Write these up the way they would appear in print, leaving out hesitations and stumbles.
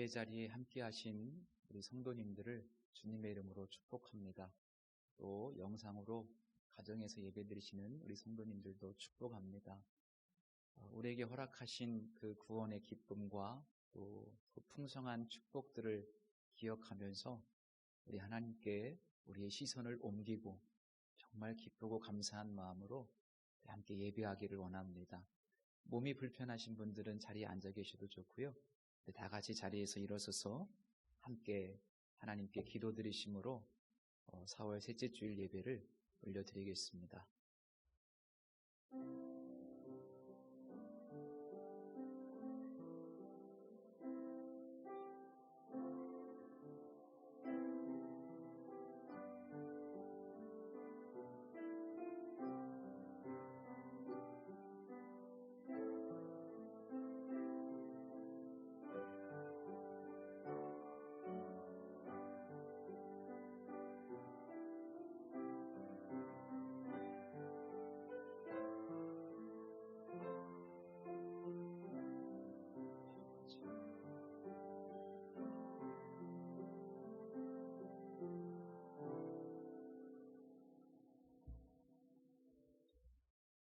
예배 자리에 함께 하신 우리 성도님들을 주님의 이름으로 축복합니다. 또 영상으로 가정에서 예배 드리시는 우리 성도님들도 축복합니다. 우리에게 허락하신 그 구원의 기쁨과 또 그 풍성한 축복들을 기억하면서 우리 하나님께 우리의 시선을 옮기고 정말 기쁘고 감사한 마음으로 함께 예배하기를 원합니다. 몸이 불편하신 분들은 자리에 앉아 계셔도 좋고요. 다 같이 자리에서 일어서서 함께 하나님께 기도드리심으로 4월 셋째 주일 예배를 올려드리겠습니다.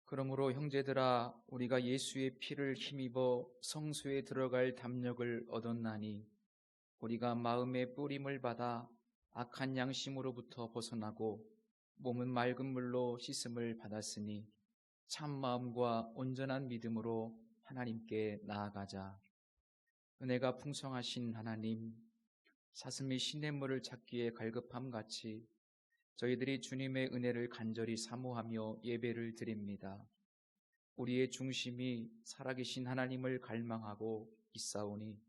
그러므로 형제들아, 우리가 예수의 피를 힘입어 성소에 들어갈 담력을 얻었나니 우리가 마음의 뿌림을 받아 악한 양심으로부터 벗어나고 몸은 맑은 물로 씻음을 받았으니 참 마음과 온전한 믿음으로 하나님께 나아가자. 은혜가 풍성하신 하나님, 사슴이 시냇물을 찾기에 갈급함 같이 저희들이 주님의 은혜를 간절히 사모하며 예배를 드립니다. 우리의 중심이 살아계신 하나님을 갈망하고 있사오니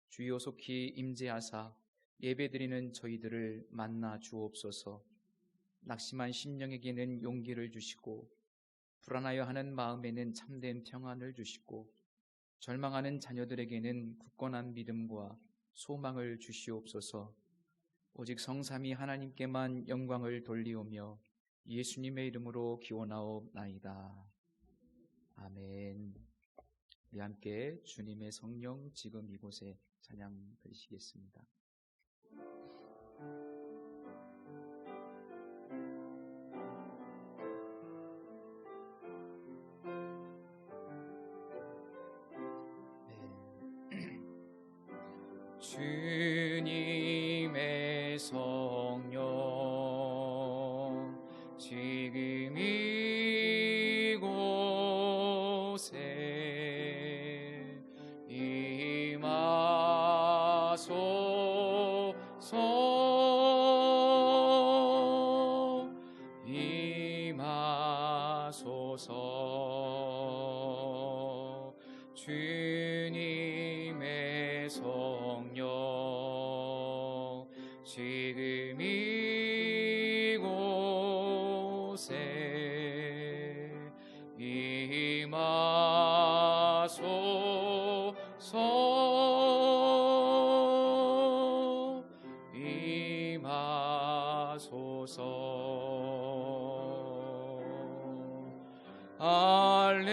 주여 속히 임재하사 예배드리는 저희들을 만나 주옵소서. 낙심한 심령에게는 용기를 주시고 불안하여 하는 마음에는 참된 평안을 주시고 절망하는 자녀들에게는 굳건한 믿음과 소망을 주시옵소서. 오직 성삼위 하나님께만 영광을 돌리오며 예수님의 이름으로 기원하옵나이다. 아멘. 우리 함께 주님의 성령 지금 이곳에 찬양 드리시겠습니다. 주님의 성령 지금 이곳에 임하소서. 주님의 성령 지금 이곳에 임하소서.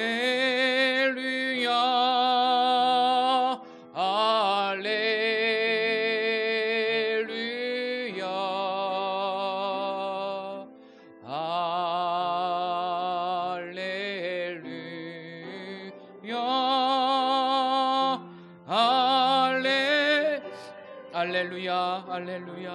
할렐루야, 할렐루야, 할렐루야, 할렐루야, 할렐루야,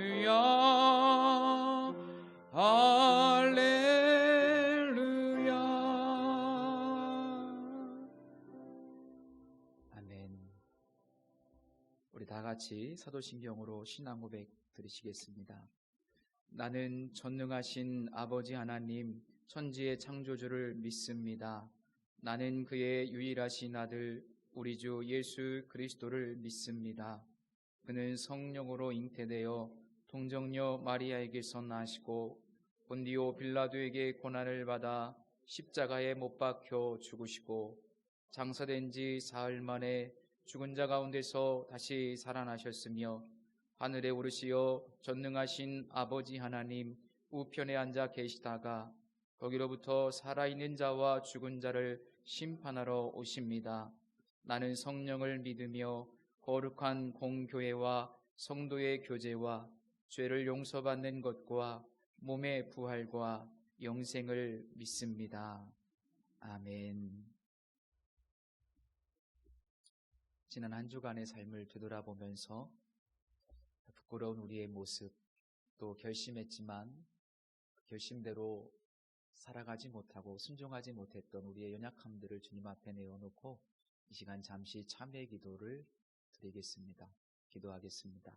할렐루야, 할렐루야, 할렐루야. 아멘. 우리 다 같이 사도신경으로 신앙 고백 드리시겠습니다. 나는 전능하신 아버지 하나님, 천지의 창조주를 믿습니다. 나는 그의 유일하신 아들 우리 주 예수 그리스도를 믿습니다. 그는 성령으로 잉태되어 동정녀 마리아에게서 나시고 본디오 빌라도에게 고난을 받아 십자가에 못 박혀 죽으시고 장사된 지 사흘 만에 죽은 자 가운데서 다시 살아나셨으며 하늘에 오르시어 전능하신 아버지 하나님 우편에 앉아 계시다가 거기로부터 살아있는 자와 죽은 자를 심판하러 오십니다. 나는 성령을 믿으며 거룩한 공교회와 성도의 교제와 죄를 용서받는 것과 몸의 부활과 영생을 믿습니다. 아멘. 지난 한 주간의 삶을 되돌아보면서 부끄러운 우리의 모습, 또 결심했지만 그 결심대로 살아가지 못하고 순종하지 못했던 우리의 연약함들을 주님 앞에 내어놓고 이 시간 잠시 참회 기도를 드리겠습니다. 기도하겠습니다.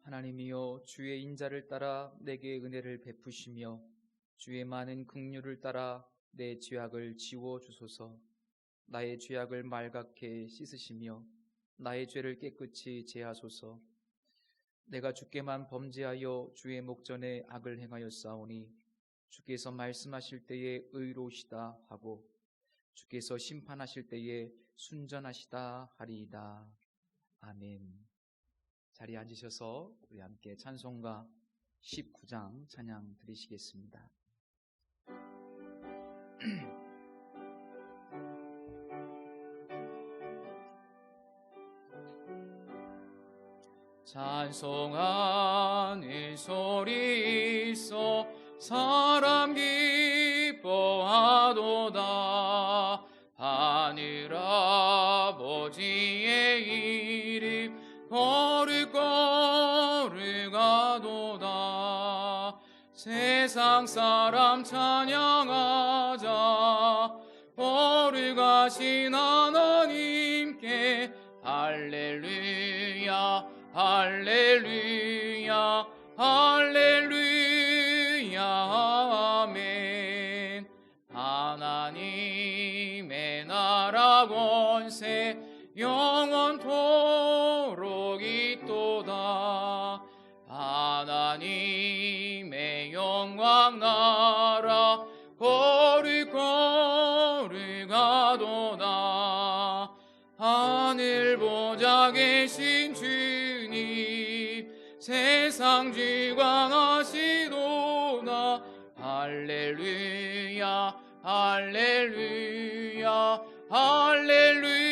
하나님이여, 주의 인자를 따라 내게 은혜를 베푸시며 주의 많은 긍휼을 따라 내 죄악을 지워 주소서. 나의 죄악을 말갛게 씻으시며 나의 죄를 깨끗이 제하소서. 내가 주께만 범죄하여 주의 목전에 악을 행하였사오니 주께서 말씀하실 때에 의로우시다 하고 주께서 심판하실 때에 순전하시다 하리이다. 아멘. 자리에 앉으셔서 우리 함께 찬송가 19장 찬양 드리시겠습니다. 찬송하는 소리 있어 사람 기뻐하도다. 하늘 아버지의 이름 거룩거룩하도다. 세상 사람 찬양하자. 거룩하신 하나님께 할렐루야 할렐루야 할렐루야 아멘. 하나님의 나라 권세 영원토록 있도다. 하나님의 영광 나라 거룩거룩하도다. 하늘 보좌 계신 주님 세상 주관하시도다. 할렐루야 할렐루야 할렐루야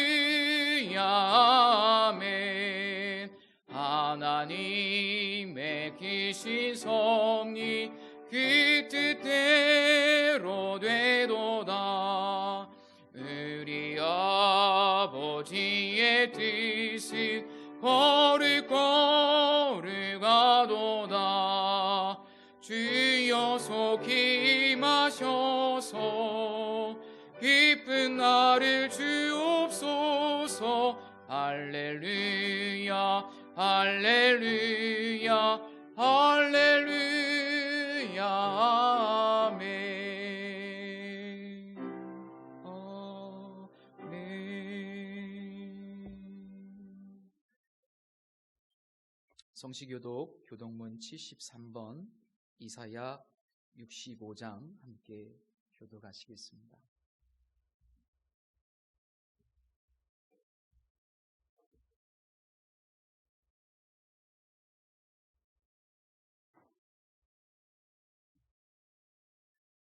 아멘. 하나님의 귀신 섭리 그 뜻대로 되도다. 우리 아버지의 뜻은 거룩거룩하도다. 주여 속히 임하셔서 기쁜 나를 주옵소서. 할렐루야 할렐루야 할렐루야 아멘. 아멘. 성시교독 교독문 73번 이사야 65장 함께 교독하시겠습니다.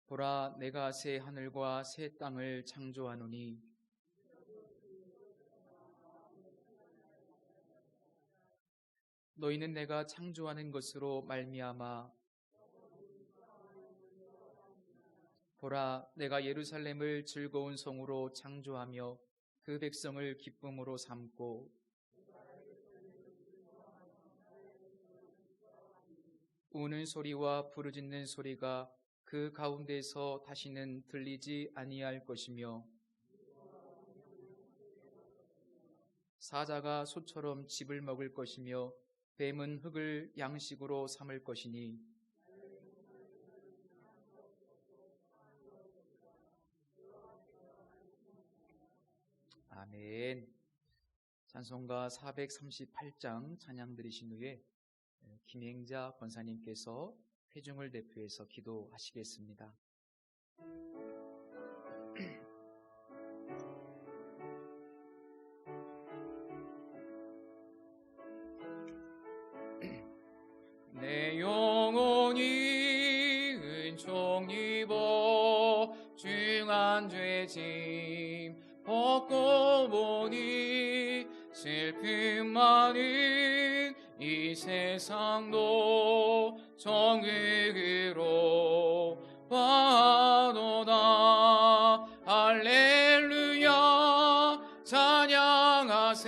보라, 내가 새 하늘과 새 땅을 창조하노니 너희는 내가 창조하는 것으로 말미암아 보라 내가 예루살렘을 즐거운 성으로 창조하며 그 백성을 기쁨으로 삼고 우는 소리와 부르짖는 소리가 그 가운데서 다시는 들리지 아니할 것이며 사자가 소처럼 짚을 먹을 것이며 뱀은 흙을 양식으로 삼을 것이니 아멘. 찬송가 438장 찬양 들으신 후에 김행자 권사님께서 회중을 대표해서 기도하시겠습니다. 내 영혼이 은총 입어 중한 죄짐 벗고 보니 슬픔 많은 이 세상도 정극으로 봐도다. 할렐루야 찬양하세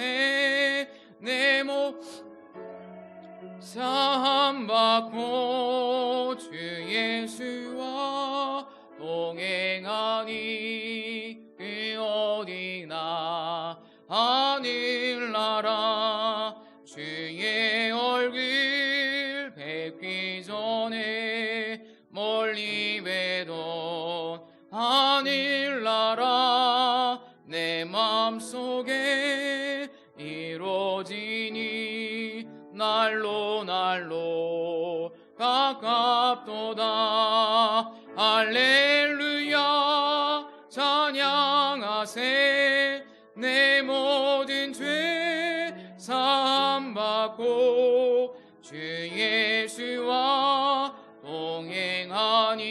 내 몸 사함받고 주 예수와 동행하니 그 어디나 하늘나라 주의 얼굴 뵙기 전에 멀리 뵈던 하늘나라 내 맘속에 이루어지니 날로 가깝도다. 할렐루야 찬양하세 내 모든 죄 사함받고 주 예수와 동행하니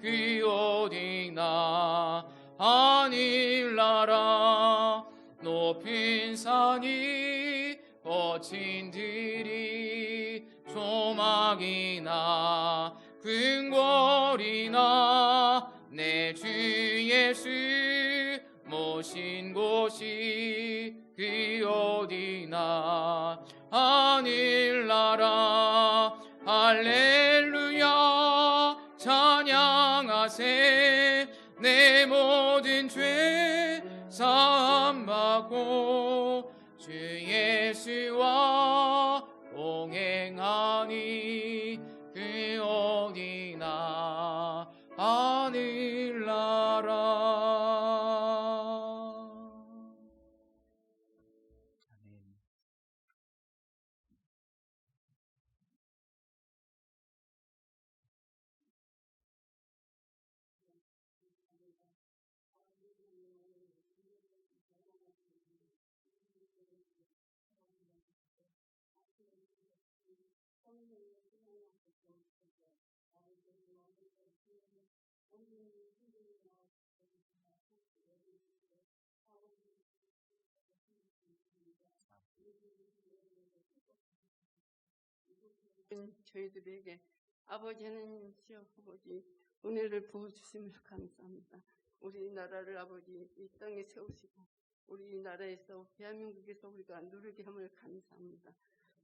그 어디나 하늘나라 높은 산이 거친 들이 조막이나 궁궐이나 내 주 예수 모신 곳이 그 어디나 하늘나라 할렐루야 찬양하세 내 모든 죄 사함받고 주 예수와 동행하니 그 어디나 하늘나라. 아멘. 저희들에게 아버지 하나님 주여 아버지 은혜를 부어주심을 감사합니다. 우리나라를 아버지 이 땅에 세우시고 우리나라에서 대한민국에서 우리가 누리게 함을 감사합니다.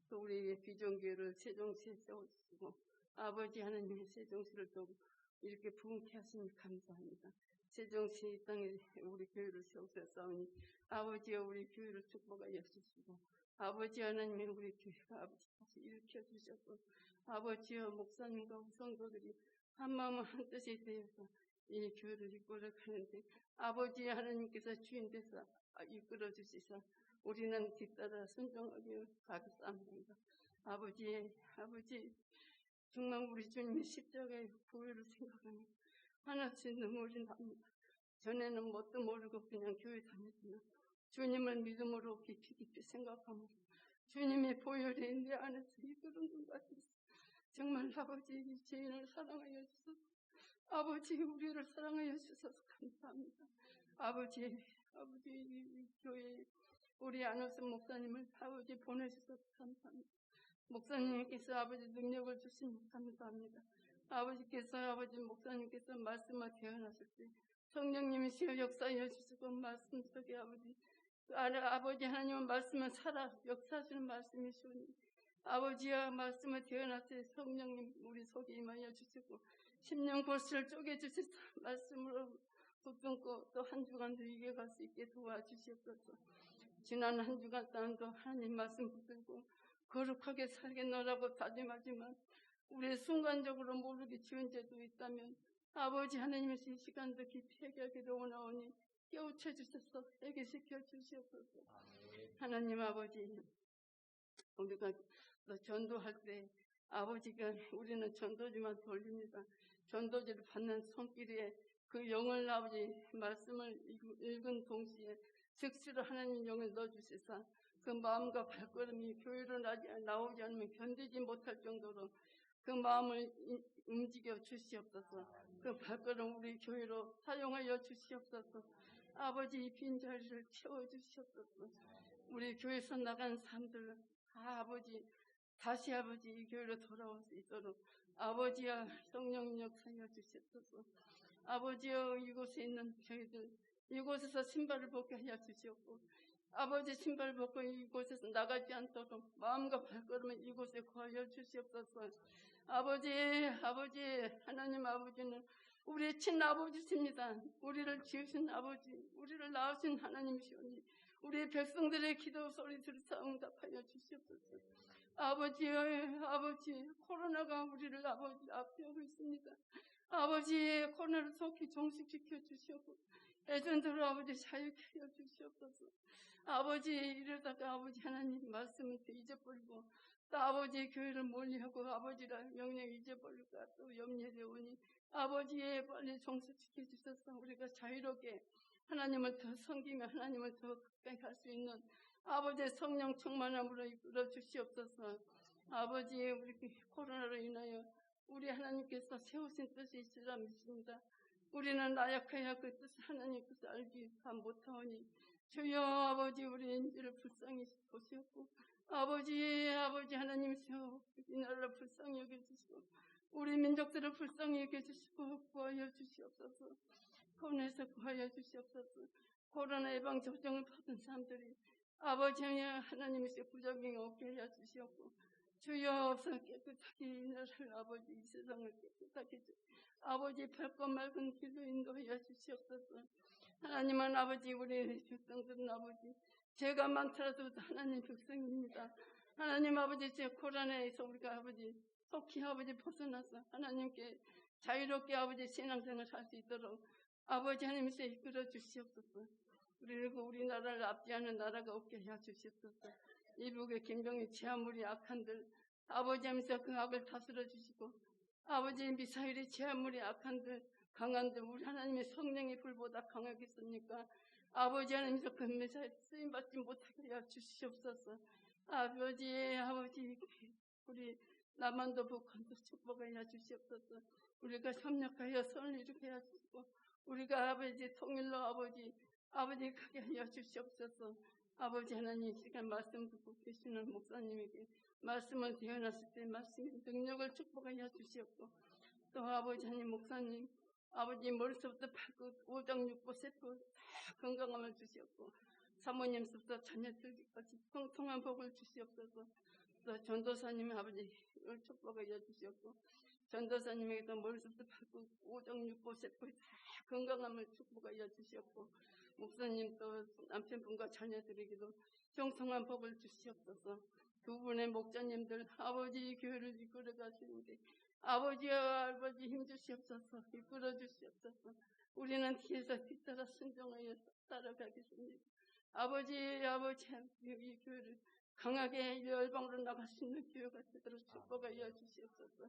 또 우리의 비전교회를 세종시에 세워주시고 아버지 하나님의 세종시를 또 이렇게 부흥케 하시니 감사합니다. 세종시 이 땅에 우리 교회를 세우셨사오니 아버지여 우리 교회를 축복하여 주시고 아버지 하나님의 우리 교회가 아버지 다시 일으켜 주셔서 아버지여 목사님과 성도들이 한마음 한뜻이 되어서 이 교회를 이끌어 가는데 아버지 하나님께서 주인 되사 이끌어 주시사 우리는 뒤따라 순종하게 가겠습니다. 아버지 정말 우리 주님의 십자가의 보혈을 생각하면 하나씩 눈물이 납니다. 전에는 뭣도 모르고 그냥 교회 다녔지만 주님을 믿음으로 깊이 생각하면서 주님의 보혈이 내 안에서 이끌어는 것 같아서 정말 아버지 죄인을 사랑하여 주셔서 아버지 우리를 사랑하여 주셔서 감사합니다. 아버지 이 교회에 우리 안호선 목사님을 아버지 보내주셔서 감사합니다. 목사님께서 아버지 능력을 주시니 감사합니다. 아버지께서 아버지 목사님께서 말씀을 대언하실 때 성령님이시여 역사하여 주시고 말씀 속에 아버지 아버지 하나님은 말씀은 살아 역사하시는 말씀이시오니 아버지야 말씀을 대언하실 성령님 우리 속에 임하여 주시고 심령 골수를 쪼개주셔서 말씀으로 붙들고 또 한 주간도 이겨갈 수 있게 도와주시옵소서. 지난 한 주간 동안도 하나님 말씀 붙들고 거룩하게 살겠노라고 다짐하지만 우리 순간적으로 모르게 지은 죄도 있다면 아버지 하나님의 이 시간도 깊이 회개하기를 원하오니 깨우쳐 주셔서 회개시켜 주시옵소서. 하나님 아버지 우리가 전도할 때 아버지가 우리는 전도지만 돌립니다. 전도지를 받는 손길에 그 영을 아버지 말씀을 읽은 동시에 즉시로 하나님 영을 넣어주시사 그 마음과 발걸음이 교회로 나오지 않으면 견디지 못할 정도로 그 마음을 움직여 주시옵소서. 그 발걸음 우리 교회로 사용하여 주시옵소서. 아버지 이 빈자리를 채워주시옵소서. 우리 교회에서 나간 사람들 아버지 다시 아버지 이 교회로 돌아올 수 있도록 아버지야 성령 역사하여 주시옵소서. 아버지여 이곳에 있는 저희들 이곳에서 신발을 벗게 하여 주시옵고 아버지 신발을 벗고 이곳에서 나가지 않도록 마음과 발걸음을 이곳에 거하여 주시옵소서. 아버지 하나님 아버지는 우리의 친아버지십니다. 우리를 지으신 아버지 우리를 낳으신 하나님이시오니 우리 백성들의 기도 소리 들으사 응답하여 주시옵소서. 아버지 코로나가 우리를 아버지 앞세우고 있습니다. 아버지 코로나를 속히 종식시켜 주시옵고 애전대로 아버지 자유케 하여 주시옵소서. 아버지 이러다가 아버지 하나님 말씀을 잊어버리고 또 아버지의 교회를 멀리하고 아버지라 명령 잊어버릴까 또 염려되오니 아버지의 빨리 종식시켜 주셔서 우리가 자유롭게 하나님을 더 섬기며 하나님을 더 가까이 할 수 있는 아버지의 성령 충만함으로 이끌어 주시옵소서. 아버지 우리 코로나로 인하여 우리 하나님께서 세우신 뜻이 있으라 믿습니다. 우리는 나약하여 그 뜻을 하나님 뜻을 알지 못하오니 주여 아버지 우리 인지를 불쌍히 보시옵고 아버지 하나님이시여 이 나라를 불쌍히 여겨주시고 우리 민족들을 불쌍히 여겨주시고 구하여 주시옵소서. 코로나에서 구하여 주시옵소서. 코로나 예방 접종을 받은 사람들이 아버지 하나님이시여 부작용이 없게 하여 주시옵고 주여 없어 깨끗하게 이 나라를 아버지 이 세상을 깨끗하게 아버지 밝고 맑은 길로 인도하여 주시옵소서. 하나님은 아버지 우리 백성들은 아버지 죄가 많더라도 하나님 백성입니다. 하나님 아버지 제 코로나에서 우리가 아버지 속히 아버지 벗어나서 하나님께 자유롭게 아버지 신앙생활을 할 수 있도록 아버지 하나님께서 이끌어 주시옵소서. 그리고 우리나라를 압제하는 나라가 없게 해 주시옵소서. 이북의 김정일 제아물이 악한들 아버지 하면서 그 악을 다스려 주시고 아버지 미사일의 제아물이 악한들 강한들 우리 하나님의 성령의 불보다 강하겠습니까? 아버지 하나님께서 그 미사일 쓰임받지 못하게 해 주시옵소서. 아버지 우리 남한도 북한도 축복하여 주시옵소서. 우리가 협력하여 선을 이루게 해 주시고 우리가 아버지 통일로 아버지 가게 하여 주시옵소서. 아버지 하나님 시간 말씀 듣고 계시는 목사님에게 말씀을 대언하실 때 말씀의 능력을 축복하여 주시옵고 또 아버지 하나님 목사님 아버지 머리서부터 발끝 오장육부 세포 다 건강함을 주시옵고 사모님서부터 자녀들까지 통통한 복을 주시옵소서. 또 전도사님 아버지 축복하여 주시옵고 전도사님에게도 머리서부터 발끝 오장육부 세포 다 건강함을 축복하여 주시옵고 목사님 또 남편분과 자녀들에게도 형통한 복을 주시옵소서. 두 분의 목자님들 아버지 교회를 이끌어 가시는데 아버지와 힘주시옵소서. 이끌어 주시옵소서. 우리는 뒤에서 뒤따라 순종하여 따라가겠습니다. 아버지 이 교회를 강하게 열방으로 나갈 수 있는 교회가 되도록 축복하여 주시옵소서.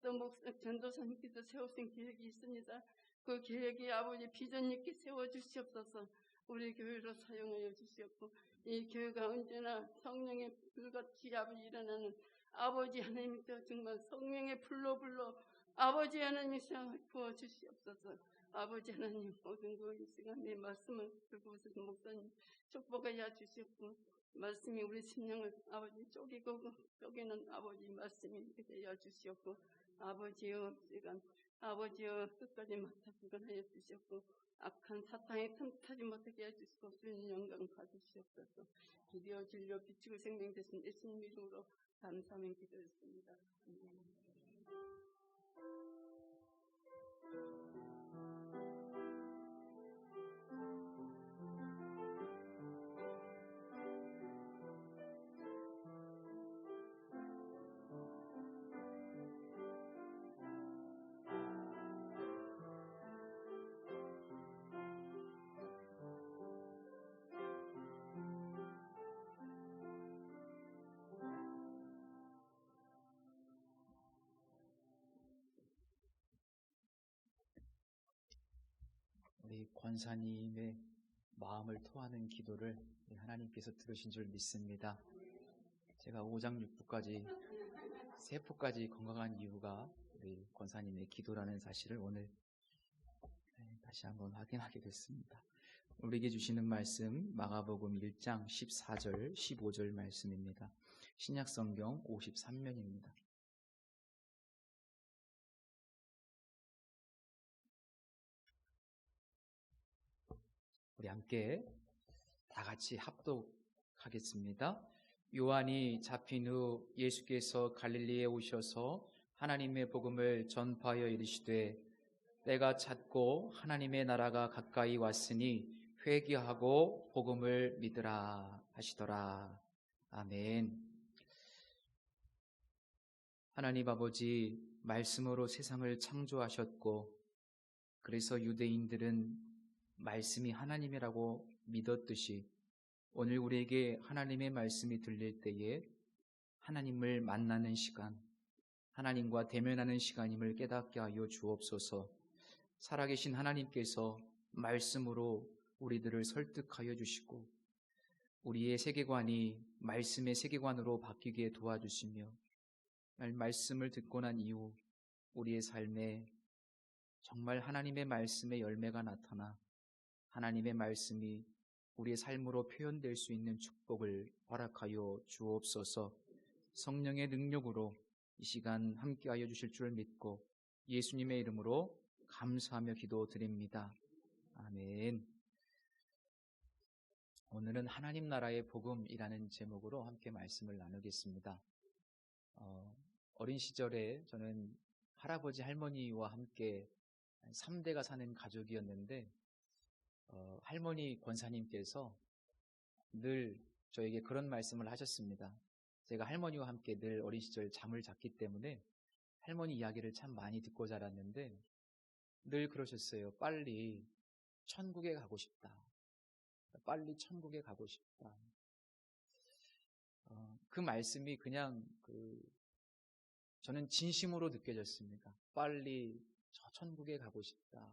또 전도사님께서 세우신 계획이 있습니다. 그 계획이 아버지 비전 있게 세워주시옵소서. 우리 교회로 사용하여 주시옵고 이 교회가 언제나 성령의 불같이 아버지 일어나는 아버지 하나님께서 정말 성령의 불로 아버지 하나님께서 부어주시옵소서. 아버지 하나님 모든 이 시간에 말씀을 듣고 오신 목사님 축복하여 주시옵고 말씀이 우리 심령을 아버지 쪼개는 아버지 말씀이 되어 주시옵고, 아버지여 시간 아버지여 끝까지 맡아주건 하여 주시옵고, 악한 사탄의 틈타지 못하게 해주시고 주님 영광 받으시옵소서. 기도와 진료 비추고 생명 되신 예수님 이름으로 감사하며 기도했습니다. 아멘. 우리 권사님의 마음을 토하는 기도를 하나님께서 들으신 줄 믿습니다. 제가 5장 6부까지 세포까지 건강한 이유가 우리 권사님의 기도라는 사실을 오늘 다시 한번 확인하게 됐습니다. 우리에게 주시는 말씀 마가복음 1장 14절 15절 말씀입니다. 신약성경 53면입니다. 우리 함께 다 같이 합독하겠습니다. 요한이 잡힌 후 예수께서 갈릴리에 오셔서 하나님의 복음을 전파하여 이르시되 때가 찼고 하나님의 나라가 가까이 왔으니 회개하고 복음을 믿으라 하시더라. 아멘. 하나님 아버지 말씀으로 세상을 창조하셨고 그래서 유대인들은 말씀이 하나님이라고 믿었듯이 오늘 우리에게 하나님의 말씀이 들릴 때에 하나님을 만나는 시간, 하나님과 대면하는 시간임을 깨닫게 하여 주옵소서. 살아계신 하나님께서 말씀으로 우리들을 설득하여 주시고 우리의 세계관이 말씀의 세계관으로 바뀌게 도와주시며 말씀을 듣고 난 이후 우리의 삶에 정말 하나님의 말씀의 열매가 나타나 하나님의 말씀이 우리의 삶으로 표현될 수 있는 축복을 허락하여 주옵소서. 성령의 능력으로 이 시간 함께하여 주실 줄 믿고 예수님의 이름으로 감사하며 기도드립니다. 아멘. 오늘은 하나님 나라의 복음이라는 제목으로 함께 말씀을 나누겠습니다. 어린 시절에 저는 할아버지 할머니와 함께 3대가 사는 가족이었는데 할머니 권사님께서 늘 저에게 그런 말씀을 하셨습니다. 제가 할머니와 함께 늘 어린 시절 잠을 잤기 때문에 할머니 이야기를 참 많이 듣고 자랐는데 늘 그러셨어요. 빨리 천국에 가고 싶다. 빨리 천국에 가고 싶다. 그 말씀이 그냥 저는 진심으로 느껴졌습니다. 빨리 저 천국에 가고 싶다.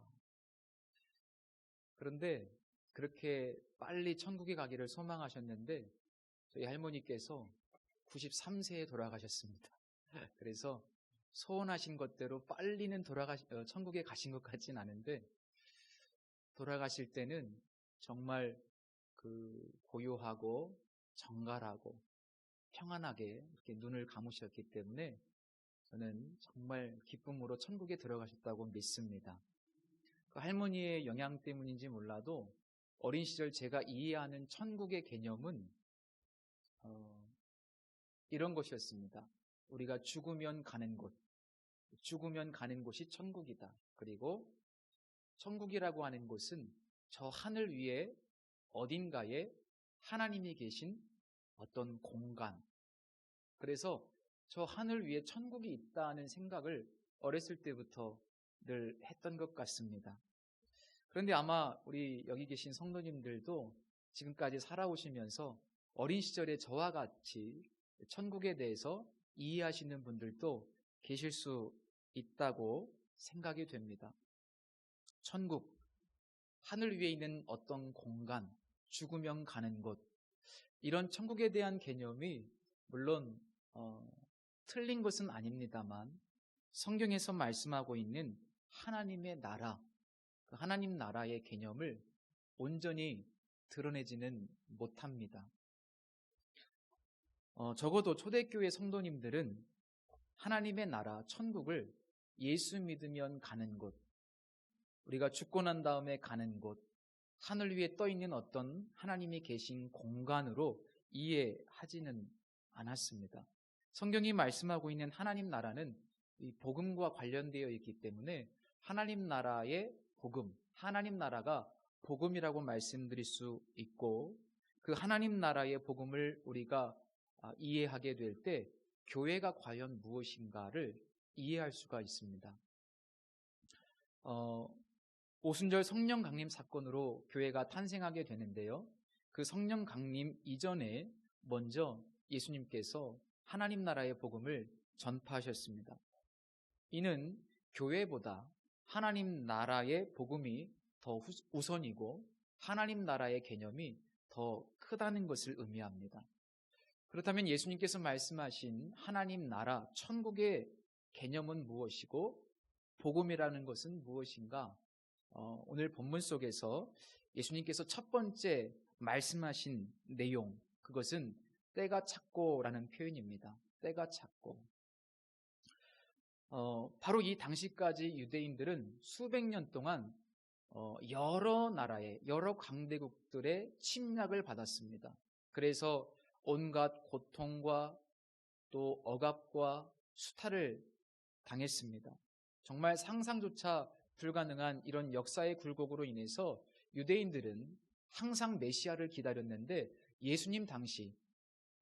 그런데 그렇게 빨리 천국에 가기를 소망하셨는데 저희 할머니께서 93세에 돌아가셨습니다. 그래서 소원하신 것대로 빨리는 천국에 가신 것 같진 않은데 돌아가실 때는 정말 고요하고 정갈하고 평안하게 이렇게 눈을 감으셨기 때문에 저는 정말 기쁨으로 천국에 들어가셨다고 믿습니다. 그 할머니의 영향 때문인지 몰라도 어린 시절 제가 이해하는 천국의 개념은 이런 것이었습니다. 우리가 죽으면 가는 곳이 천국이다. 그리고 천국이라고 하는 곳은 저 하늘 위에 어딘가에 하나님이 계신 어떤 공간. 그래서 저 하늘 위에 천국이 있다는 생각을 어렸을 때부터 늘 했던 것 같습니다. 그런데 아마 우리 여기 계신 성도님들도 지금까지 살아오시면서 어린 시절에 저와 같이 천국에 대해서 이해하시는 분들도 계실 수 있다고 생각이 됩니다. 천국, 하늘 위에 있는 어떤 공간, 죽으면 가는 곳, 이런 천국에 대한 개념이 물론 틀린 것은 아닙니다만 성경에서 말씀하고 있는 하나님의 나라, 그 하나님 나라의 개념을 온전히 드러내지는 못합니다. 적어도 초대교회 성도님들은 하나님의 나라, 천국을 예수 믿으면 가는 곳, 우리가 죽고 난 다음에 가는 곳, 하늘 위에 떠 있는 어떤 하나님이 계신 공간으로 이해하지는 않았습니다. 성경이 말씀하고 있는 하나님 나라는 이 복음과 관련되어 있기 때문에 하나님 나라의 복음, 하나님 나라가 복음이라고 말씀드릴 수 있고, 그 하나님 나라의 복음을 우리가 이해하게 될 때 교회가 과연 무엇인가를 이해할 수가 있습니다. 오순절 성령 강림 사건으로 교회가 탄생하게 되는데요. 그 성령 강림 이전에 먼저 예수님께서 하나님 나라의 복음을 전파하셨습니다. 이는 교회보다 하나님 나라의 복음이 더 우선이고 하나님 나라의 개념이 더 크다는 것을 의미합니다. 그렇다면 예수님께서 말씀하신 하나님 나라, 천국의 개념은 무엇이고 복음이라는 것은 무엇인가? 오늘 본문 속에서 예수님께서 첫 번째 말씀하신 내용, 그것은 때가 찼고라는 표현입니다. 때가 찼고. 바로 이 당시까지 유대인들은 수백 년 동안 여러 나라의, 여러 강대국들의 침략을 받았습니다. 그래서 온갖 고통과 또 억압과 수탈을 당했습니다. 정말 상상조차 불가능한 이런 역사의 굴곡으로 인해서 유대인들은 항상 메시아를 기다렸는데 예수님 당시,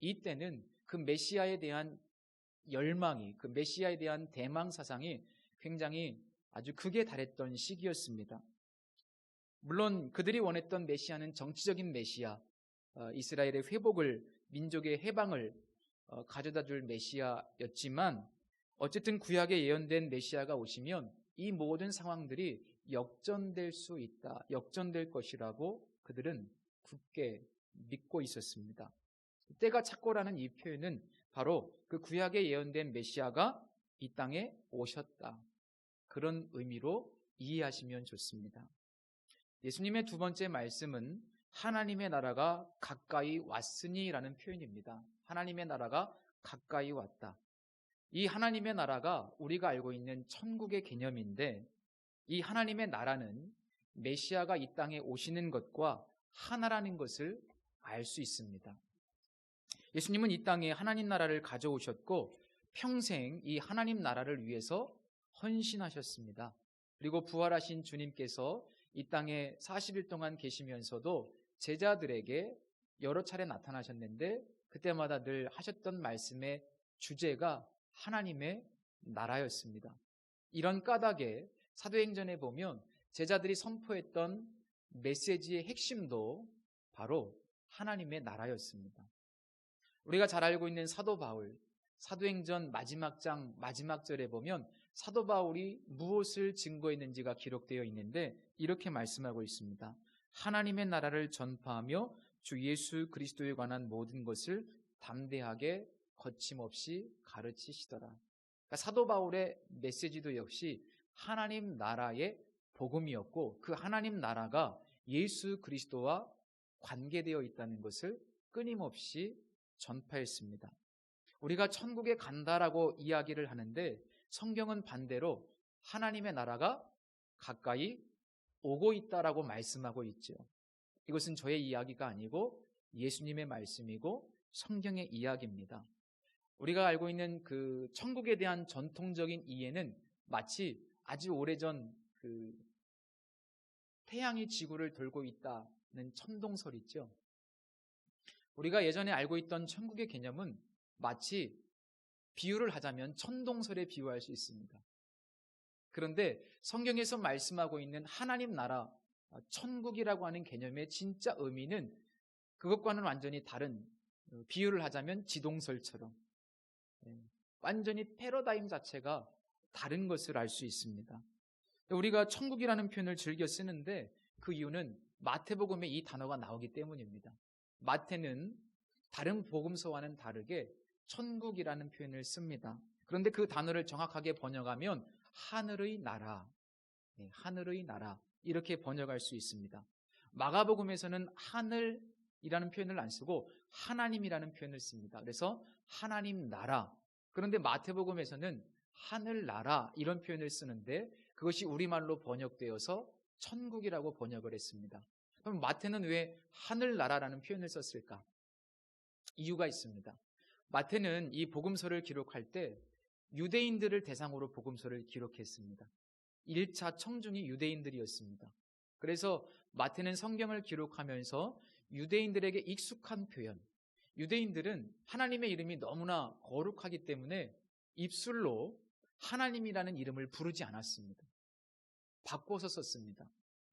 이때는 그 메시아에 대한 열망이, 그 메시아에 대한 대망 사상이 굉장히 아주 극에 달했던 시기였습니다. 물론 그들이 원했던 메시아는 정치적인 메시아, 이스라엘의 회복을, 민족의 해방을 가져다 줄 메시아였지만 어쨌든 구약에 예언된 메시아가 오시면 이 모든 상황들이 역전될 수 있다, 역전될 것이라고 그들은 굳게 믿고 있었습니다. 때가 찼고라는 이 표현은 바로 그 구약에 예언된 메시아가 이 땅에 오셨다, 그런 의미로 이해하시면 좋습니다. 예수님의 두 번째 말씀은 하나님의 나라가 가까이 왔으니 라는 표현입니다. 하나님의 나라가 가까이 왔다. 이 하나님의 나라가 우리가 알고 있는 천국의 개념인데, 이 하나님의 나라는 메시아가 이 땅에 오시는 것과 하나라는 것을 알 수 있습니다. 예수님은 이 땅에 하나님 나라를 가져오셨고 평생 이 하나님 나라를 위해서 헌신하셨습니다. 그리고 부활하신 주님께서 이 땅에 40일 동안 계시면서도 제자들에게 여러 차례 나타나셨는데 그때마다 늘 하셨던 말씀의 주제가 하나님의 나라였습니다. 이런 까닭에 사도행전에 보면 제자들이 선포했던 메시지의 핵심도 바로 하나님의 나라였습니다. 우리가 잘 알고 있는 사도 바울, 사도행전 마지막 장 마지막 절에 보면 사도 바울이 무엇을 증거했는지가 기록되어 있는데 이렇게 말씀하고 있습니다. 하나님의 나라를 전파하며 주 예수 그리스도에 관한 모든 것을 담대하게 거침없이 가르치시더라. 그러니까 사도 바울의 메시지도 역시 하나님 나라의 복음이었고 그 하나님 나라가 예수 그리스도와 관계되어 있다는 것을 끊임없이 전파했습니다. 우리가 천국에 간다라고 이야기를 하는데 성경은 반대로 하나님의 나라가 가까이 오고 있다라고 말씀하고 있죠. 이것은 저의 이야기가 아니고 예수님의 말씀이고 성경의 이야기입니다. 우리가 알고 있는 그 천국에 대한 전통적인 이해는 마치 아주 오래전 그 태양이 지구를 돌고 있다는 천동설 있죠. 우리가 예전에 알고 있던 천국의 개념은 마치 비유를 하자면 천동설에 비유할 수 있습니다. 그런데 성경에서 말씀하고 있는 하나님 나라, 천국이라고 하는 개념의 진짜 의미는 그것과는 완전히 다른, 비유를 하자면 지동설처럼 완전히 패러다임 자체가 다른 것을 알 수 있습니다. 우리가 천국이라는 표현을 즐겨 쓰는데 그 이유는 마태복음에 이 단어가 나오기 때문입니다. 마태는 다른 복음서와는 다르게 천국이라는 표현을 씁니다. 그런데 그 단어를 정확하게 번역하면 하늘의 나라, 하늘의 나라 이렇게 번역할 수 있습니다. 마가복음에서는 하늘이라는 표현을 안 쓰고 하나님이라는 표현을 씁니다. 그래서 하나님 나라. 그런데 마태복음에서는 하늘나라 이런 표현을 쓰는데 그것이 우리말로 번역되어서 천국이라고 번역을 했습니다. 그럼 마태는 왜 하늘나라라는 표현을 썼을까? 이유가 있습니다. 마태는 이 복음서를 기록할 때 유대인들을 대상으로 복음서를 기록했습니다. 1차 청중이 유대인들이었습니다. 그래서 마태는 성경을 기록하면서 유대인들에게 익숙한 표현, 유대인들은 하나님의 이름이 너무나 거룩하기 때문에 입술로 하나님이라는 이름을 부르지 않았습니다. 바꿔서 썼습니다.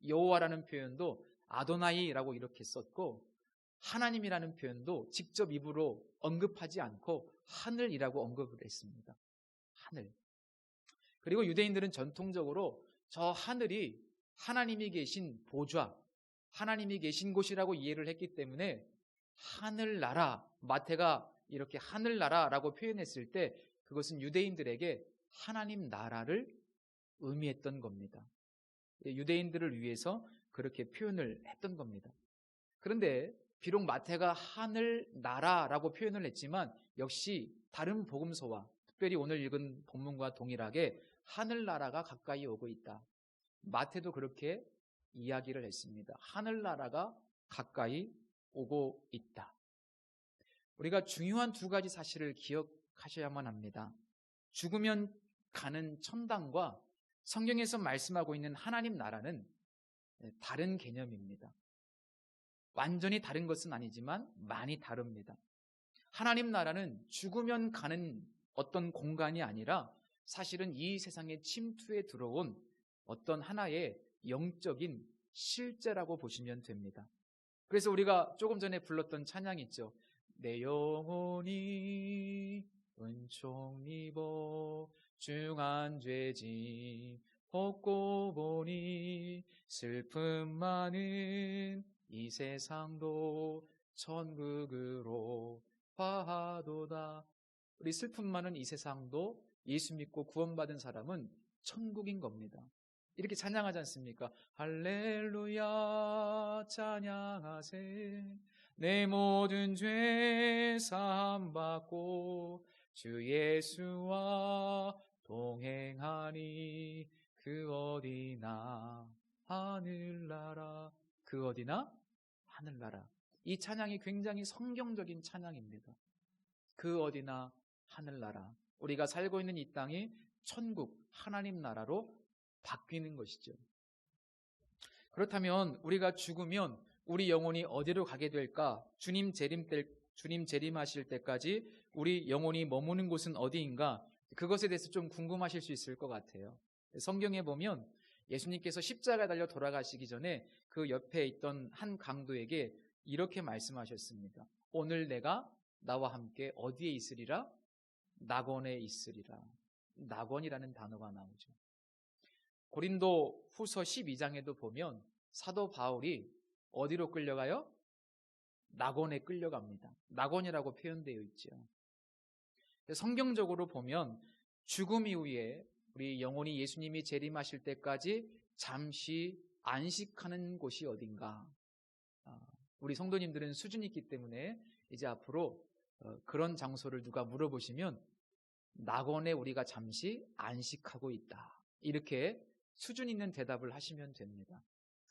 여호와라는 표현도 아도나이라고 이렇게 썼고 하나님이라는 표현도 직접 입으로 언급하지 않고 하늘이라고 언급을 했습니다. 하늘. 그리고 유대인들은 전통적으로 저 하늘이 하나님이 계신 보좌, 하나님이 계신 곳이라고 이해를 했기 때문에 하늘나라, 마태가 이렇게 하늘나라라고 표현했을 때 그것은 유대인들에게 하나님 나라를 의미했던 겁니다. 유대인들을 위해서 그렇게 표현을 했던 겁니다. 그런데 비록 마태가 하늘나라라고 표현을 했지만 역시 다른 복음서와 특별히 오늘 읽은 본문과 동일하게 하늘나라가 가까이 오고 있다. 마태도 그렇게 이야기를 했습니다. 하늘나라가 가까이 오고 있다. 우리가 중요한 두 가지 사실을 기억하셔야만 합니다. 죽으면 가는 천당과 성경에서 말씀하고 있는 하나님 나라는 다른 개념입니다. 완전히 다른 것은 아니지만 많이 다릅니다. 하나님 나라는 죽으면 가는 어떤 공간이 아니라 사실은 이 세상에 침투해 들어온 어떤 하나의 영적인 실제라고 보시면 됩니다. 그래서 우리가 조금 전에 불렀던 찬양이 있죠. 내 영혼이 은총 입어 중한 죄짐 벗고 보니 슬픔 많은 이 세상도 천국으로 화하도다. 우리 슬픔 많은 이 세상도 예수 믿고 구원받은 사람은 천국인 겁니다. 이렇게 찬양하지 않습니까? 할렐루야 찬양하세 내 모든 죄 사함 받고 주 예수와 동행하니 그 어디나 하늘나라. 그 어디나 하늘나라. 이 찬양이 굉장히 성경적인 찬양입니다. 그 어디나 하늘나라. 우리가 살고 있는 이 땅이 천국 하나님 나라로 바뀌는 것이죠. 그렇다면 우리가 죽으면 우리 영혼이 어디로 가게 될까? 주님 재림하실 때까지 우리 영혼이 머무는 곳은 어디인가? 그것에 대해서 좀 궁금하실 수 있을 것 같아요. 성경에 보면 예수님께서 십자가에 달려 돌아가시기 전에 그 옆에 있던 한 강도에게 이렇게 말씀하셨습니다. 오늘 내가 나와 함께 어디에 있으리라? 낙원에 있으리라. 낙원이라는 단어가 나오죠. 고린도 후서 12장에도 보면 사도 바울이 어디로 끌려가요? 낙원에 끌려갑니다. 낙원이라고 표현되어 있죠. 성경적으로 보면 죽음 이후에 우리 영혼이 예수님이 재림하실 때까지 잠시 안식하는 곳이 어딘가. 우리 성도님들은 수준이 있기 때문에 이제 앞으로 그런 장소를 누가 물어보시면 낙원에 우리가 잠시 안식하고 있다. 이렇게 수준 있는 대답을 하시면 됩니다.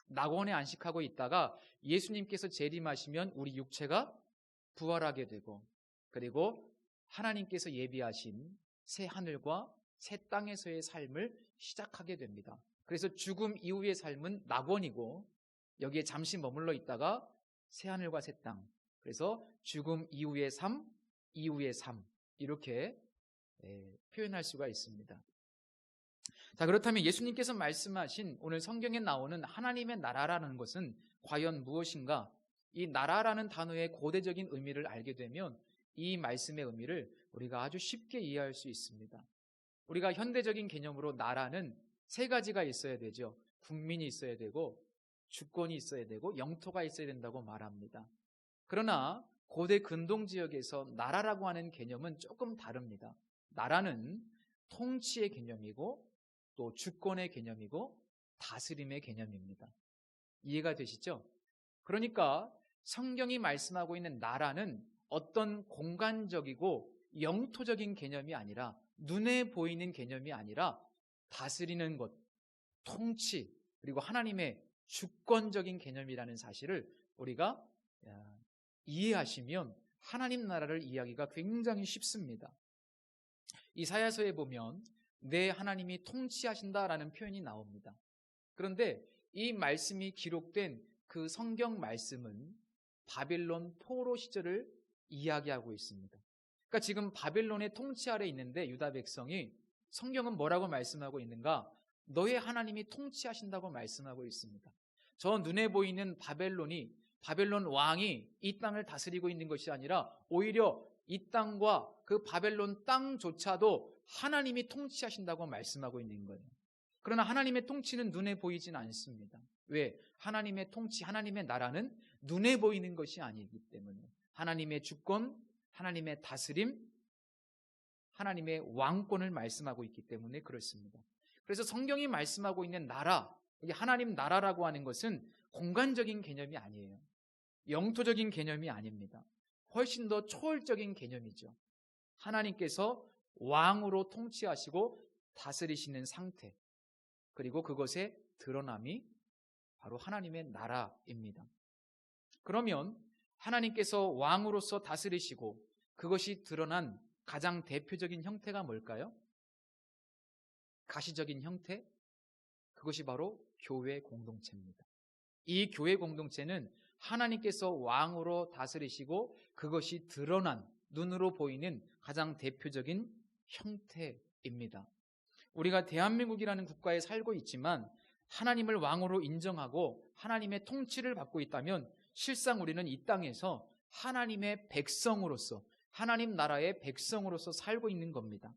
낙원에 안식하고 있다가 예수님께서 재림하시면 우리 육체가 부활하게 되고 그리고 하나님께서 예비하신 새 하늘과 새 땅에서의 삶을 시작하게 됩니다. 그래서 죽음 이후의 삶은 낙원이고 여기에 잠시 머물러 있다가 새 하늘과 새 땅. 그래서 죽음 이후의 삶, 이후의 삶 이렇게 표현할 수가 있습니다. 자, 그렇다면 예수님께서 말씀하신 오늘 성경에 나오는 하나님의 나라라는 것은 과연 무엇인가? 이 나라라는 단어의 고대적인 의미를 알게 되면 이 말씀의 의미를 우리가 아주 쉽게 이해할 수 있습니다. 우리가 현대적인 개념으로 나라는 세 가지가 있어야 되죠. 국민이 있어야 되고 주권이 있어야 되고 영토가 있어야 된다고 말합니다. 그러나 고대 근동 지역에서 나라라고 하는 개념은 조금 다릅니다. 나라는 통치의 개념이고 또 주권의 개념이고 다스림의 개념입니다. 이해가 되시죠? 그러니까 성경이 말씀하고 있는 나라는 어떤 공간적이고 영토적인 개념이 아니라, 눈에 보이는 개념이 아니라 다스리는 것, 통치, 그리고 하나님의 주권적인 개념이라는 사실을 우리가 이해하시면 하나님 나라를 이해하기가 굉장히 쉽습니다. 이사야서에 보면 내 하나님이 통치하신다라는 표현이 나옵니다. 그런데 이 말씀이 기록된 그 성경 말씀은 바빌론 포로 시절을 이야기하고 있습니다. 그러니까 지금 바빌론의 통치 아래 있는데 유다 백성이, 성경은 뭐라고 말씀하고 있는가? 너의 하나님이 통치하신다고 말씀하고 있습니다. 저 눈에 보이는 바벨론 왕이 이 땅을 다스리고 있는 것이 아니라 오히려 이 땅과 그 바벨론 땅조차도 하나님이 통치하신다고 말씀하고 있는 거예요. 그러나 하나님의 통치는 눈에 보이진 않습니다. 왜? 하나님의 통치, 하나님의 나라는 눈에 보이는 것이 아니기 때문에 하나님의 주권, 하나님의 다스림, 하나님의 왕권을 말씀하고 있기 때문에 그렇습니다. 그래서 성경이 말씀하고 있는 나라, 하나님 나라라고 하는 것은 공간적인 개념이 아니에요. 영토적인 개념이 아닙니다. 훨씬 더 초월적인 개념이죠. 하나님께서 왕으로 통치하시고 다스리시는 상태, 그리고 그것의 드러남이 바로 하나님의 나라입니다. 그러면 하나님께서 왕으로서 다스리시고 그것이 드러난 가장 대표적인 형태가 뭘까요? 가시적인 형태? 그것이 바로 교회 공동체입니다. 이 교회 공동체는 하나님께서 왕으로 다스리시고 그것이 드러난, 눈으로 보이는 가장 대표적인 형태입니다. 우리가 대한민국이라는 국가에 살고 있지만 하나님을 왕으로 인정하고 하나님의 통치를 받고 있다면 실상 우리는 이 땅에서 하나님의 백성으로서, 하나님 나라의 백성으로서 살고 있는 겁니다.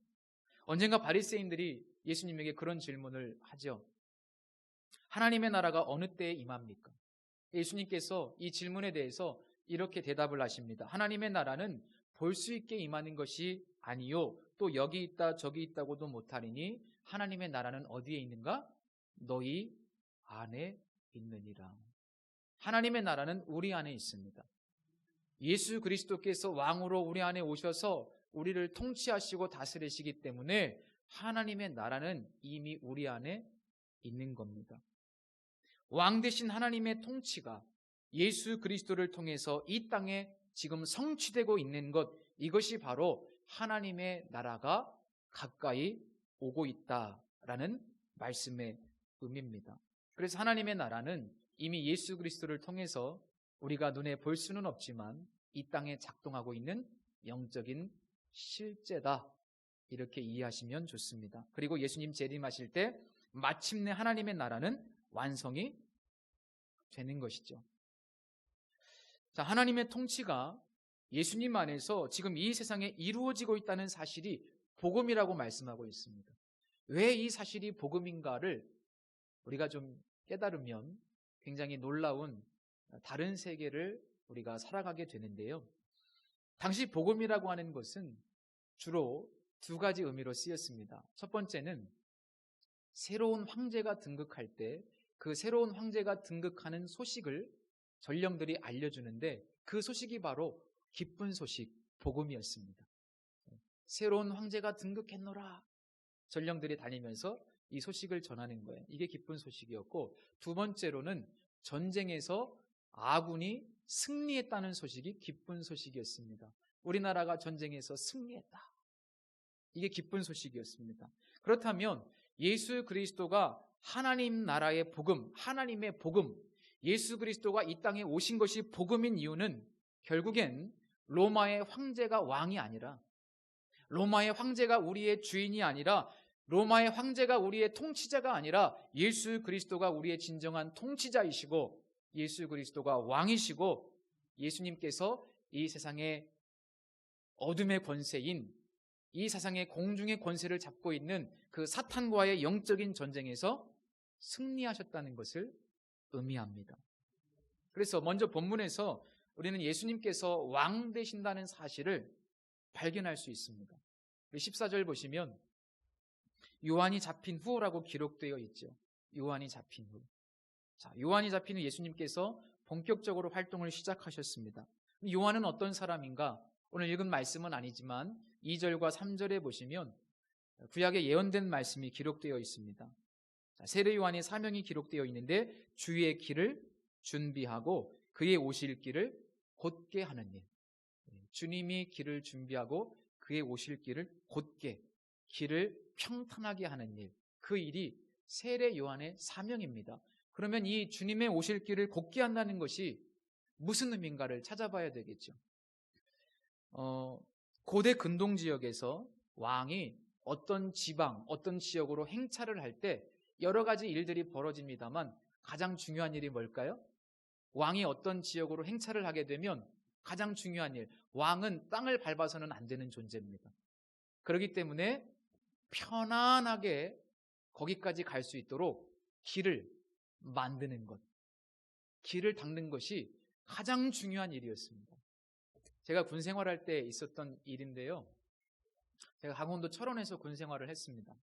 언젠가 바리새인들이 예수님에게 그런 질문을 하죠. 하나님의 나라가 어느 때에 임합니까? 예수님께서 이 질문에 대해서 이렇게 대답을 하십니다. 하나님의 나라는 볼 수 있게 임하는 것이 아니요, 또 여기 있다 저기 있다고도 못하리니 하나님의 나라는 어디에 있는가? 너희 안에 있느니라. 하나님의 나라는 우리 안에 있습니다. 예수 그리스도께서 왕으로 우리 안에 오셔서 우리를 통치하시고 다스리시기 때문에 하나님의 나라는 이미 우리 안에 있는 겁니다. 왕 대신 하나님의 통치가 예수 그리스도를 통해서 이 땅에 지금 성취되고 있는 것, 이것이 바로 하나님의 나라가 가까이 오고 있다라는 말씀의 의미입니다. 그래서 하나님의 나라는 이미 예수 그리스도를 통해서 우리가 눈에 볼 수는 없지만 이 땅에 작동하고 있는 영적인 실제다, 이렇게 이해하시면 좋습니다. 그리고 예수님 재림하실 때 마침내 하나님의 나라는 완성이 되는 것이죠. 자, 하나님의 통치가 예수님 안에서 지금 이 세상에 이루어지고 있다는 사실이 복음이라고 말씀하고 있습니다. 왜 이 사실이 복음인가를 우리가 좀 깨달으면 굉장히 놀라운 다른 세계를 우리가 살아가게 되는데요. 당시 복음이라고 하는 것은 주로 두 가지 의미로 쓰였습니다. 첫 번째는 새로운 황제가 등극할 때 그 새로운 황제가 등극하는 소식을 전령들이 알려주는데 그 소식이 바로 기쁜 소식, 복음이었습니다. 새로운 황제가 등극했노라. 전령들이 다니면서 이 소식을 전하는 거예요. 이게 기쁜 소식이었고, 두 번째로는 전쟁에서 아군이 승리했다는 소식이 기쁜 소식이었습니다. 우리나라가 전쟁에서 승리했다. 이게 기쁜 소식이었습니다. 그렇다면 예수 그리스도가 하나님 나라의 복음, 하나님의 복음, 예수 그리스도가 이 땅에 오신 것이 복음인 이유는 결국엔 로마의 황제가 왕이 아니라, 로마의 황제가 우리의 주인이 아니라, 로마의 황제가 우리의 통치자가 아니라 예수 그리스도가 우리의 진정한 통치자이시고 예수 그리스도가 왕이시고 예수님께서 이 세상의 어둠의 권세인, 이 세상의 공중의 권세를 잡고 있는 그 사탄과의 영적인 전쟁에서 승리하셨다는 것을 의미합니다. 그래서 먼저 본문에서 우리는 예수님께서 왕 되신다는 사실을 발견할 수 있습니다. 14절 보시면 요한이 잡힌 후라고 기록되어 있죠. 요한이 잡힌 후. 자, 요한이 잡힌 후 예수님께서 본격적으로 활동을 시작하셨습니다. 요한은 어떤 사람인가? 오늘 읽은 말씀은 아니지만 2절과 3절에 보시면 구약에 예언된 말씀이 기록되어 있습니다. 세례 요한의 사명이 기록되어 있는데 주의 길을 준비하고 그의 오실 길을 곧게 하는 일. 주님이 길을 준비하고 그의 오실 길을 곧게, 길을 평탄하게 하는 일. 그 일이 세례 요한의 사명입니다. 그러면 이 주님의 오실 길을 곧게 한다는 것이 무슨 의미인가를 찾아봐야 되겠죠. 고대 근동 지역에서 왕이 어떤 지방, 어떤 지역으로 행차를 할 때 여러 가지 일들이 벌어집니다만 가장 중요한 일이 뭘까요? 왕이 어떤 지역으로 행차를 하게 되면 가장 중요한 일, 왕은 땅을 밟아서는 안 되는 존재입니다. 그렇기 때문에 편안하게 거기까지 갈 수 있도록 길을 만드는 것, 길을 닦는 것이 가장 중요한 일이었습니다. 제가 군 생활할 때 있었던 일인데요. 제가 강원도 철원에서 군 생활을 했습니다.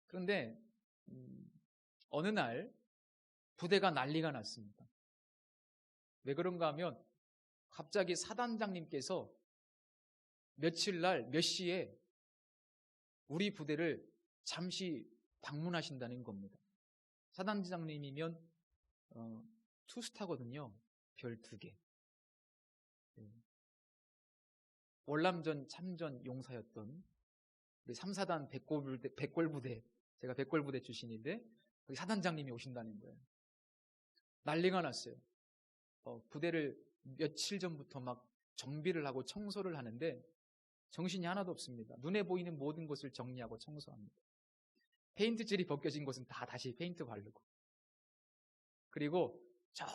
그런데 어느 날 부대가 난리가 났습니다. 왜 그런가 하면 갑자기 사단장님께서 며칠 날 몇 시에 우리 부대를 잠시 방문하신다는 겁니다. 사단장님이면 투스타거든요. 별 2개. 월남전 참전 용사였던 우리 3사단 백골부대, 제가 백골부대 출신인데 거기 사단장님이 오신다는 거예요. 난리가 났어요. 부대를 며칠 전부터 막 정비를 하고 청소를 하는데 정신이 하나도 없습니다. 눈에 보이는 모든 것을 정리하고 청소합니다. 페인트질이 벗겨진 곳은 다 다시 페인트 바르고, 그리고 저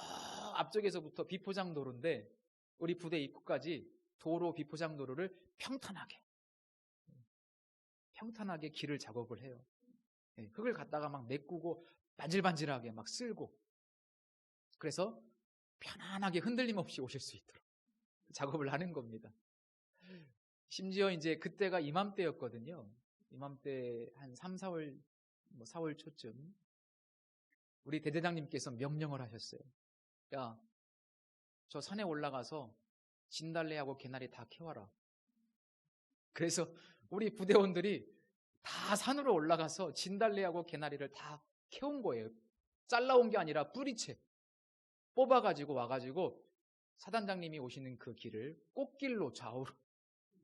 앞쪽에서부터 비포장도로인데 우리 부대 입구까지 도로 비포장도로를 평탄하게 길을 작업을 해요. 흙을 갖다가 막 메꾸고 반질반질하게 막 쓸고, 그래서 편안하게 흔들림 없이 오실 수 있도록 작업을 하는 겁니다. 심지어 이제 그때가 이맘때였거든요. 이맘때 한 3, 4월, 4월 초쯤 우리 대대장님께서 명령을 하셨어요. 야, 저 산에 올라가서 진달래하고 개나리 다 캐와라. 그래서 우리 부대원들이 다 산으로 올라가서 진달래하고 개나리를 다 캐온 거예요. 잘라온 게 아니라 뿌리채 뽑아가지고 와가지고 사단장님이 오시는 그 길을 꽃길로 좌우로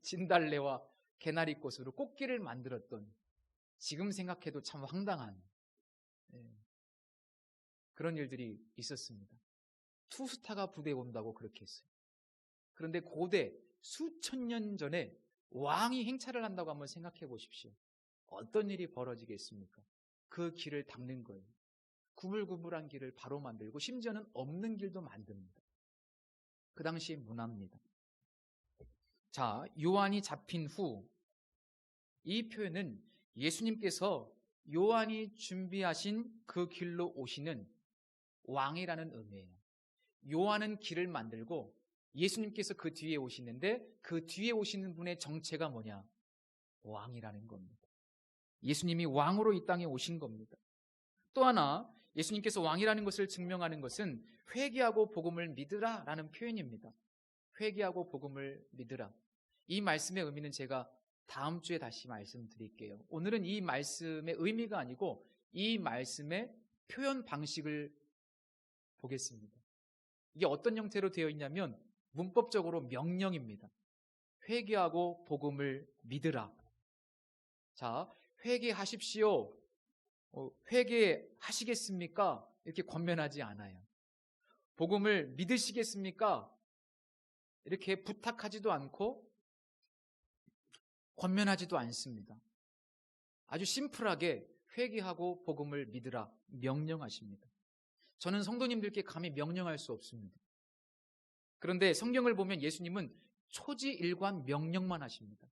진달래와 개나리꽃으로 꽃길을 만들었던, 지금 생각해도 참 황당한 그런 일들이 있었습니다. 투스타가 부대에 온다고 그렇게 했어요. 그런데 고대 수천 년 전에 왕이 행차를 한다고 한번 생각해 보십시오. 어떤 일이 벌어지겠습니까? 그 길을 닦는 거예요. 구불구불한 길을 바로 만들고 심지어는 없는 길도 만듭니다. 그 당시의 문화입니다. 자, 요한이 잡힌 후, 이 표현은 예수님께서 요한이 준비하신 그 길로 오시는 왕이라는 의미예요. 요한은 길을 만들고 예수님께서 그 뒤에 오시는데 그 뒤에 오시는 분의 정체가 뭐냐? 왕이라는 겁니다. 예수님이 왕으로 이 땅에 오신 겁니다. 또 하나 예수님께서 왕이라는 것을 증명하는 것은 회개하고 복음을 믿으라 라는 표현입니다. 회개하고 복음을 믿으라. 이 말씀의 의미는 제가 다음 주에 다시 말씀드릴게요. 오늘은 이 말씀의 의미가 아니고 이 말씀의 표현 방식을 보겠습니다. 이게 어떤 형태로 되어 있냐면 문법적으로 명령입니다. 회개하고 복음을 믿으라. 자, 회개하십시오. 회개하시겠습니까? 이렇게 권면하지 않아요. 복음을 믿으시겠습니까? 이렇게 부탁하지도 않고 권면하지도 않습니다. 아주 심플하게 회개하고 복음을 믿으라 명령하십니다. 저는 성도님들께 감히 명령할 수 없습니다. 그런데 성경을 보면 예수님은 초지일관 명령만 하십니다.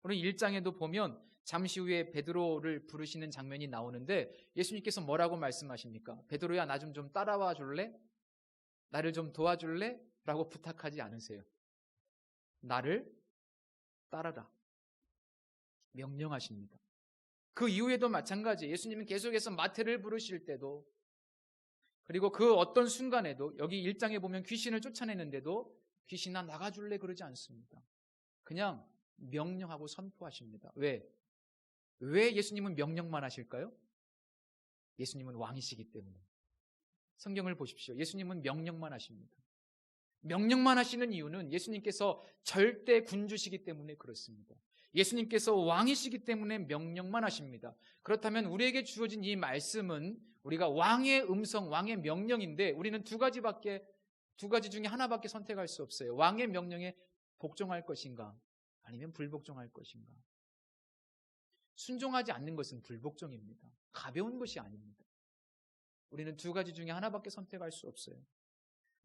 오늘 1장에도 보면 잠시 후에 베드로를 부르시는 장면이 나오는데 예수님께서 뭐라고 말씀하십니까? 베드로야, 나 좀 따라와 줄래? 나를 좀 도와줄래? 라고 부탁하지 않으세요. 나를 따라라. 명령하십니다. 그 이후에도 마찬가지. 예수님은 계속해서 마태를 부르실 때도, 그리고 그 어떤 순간에도 여기 1장에 보면 귀신을 쫓아내는데도 귀신아 나가줄래 그러지 않습니다. 그냥 명령하고 선포하십니다. 왜 예수님은 명령만 하실까요? 예수님은 왕이시기 때문에. 성경을 보십시오. 예수님은 명령만 하십니다. 명령만 하시는 이유는 예수님께서 절대 군주시기 때문에 그렇습니다. 예수님께서 왕이시기 때문에 명령만 하십니다. 그렇다면 우리에게 주어진 이 말씀은 우리가 왕의 음성, 왕의 명령인데 우리는 두 가지 중에 하나밖에 선택할 수 없어요. 왕의 명령에 복종할 것인가 아니면 불복종할 것인가. 순종하지 않는 것은 불복종입니다. 가벼운 것이 아닙니다. 우리는 두 가지 중에 하나밖에 선택할 수 없어요.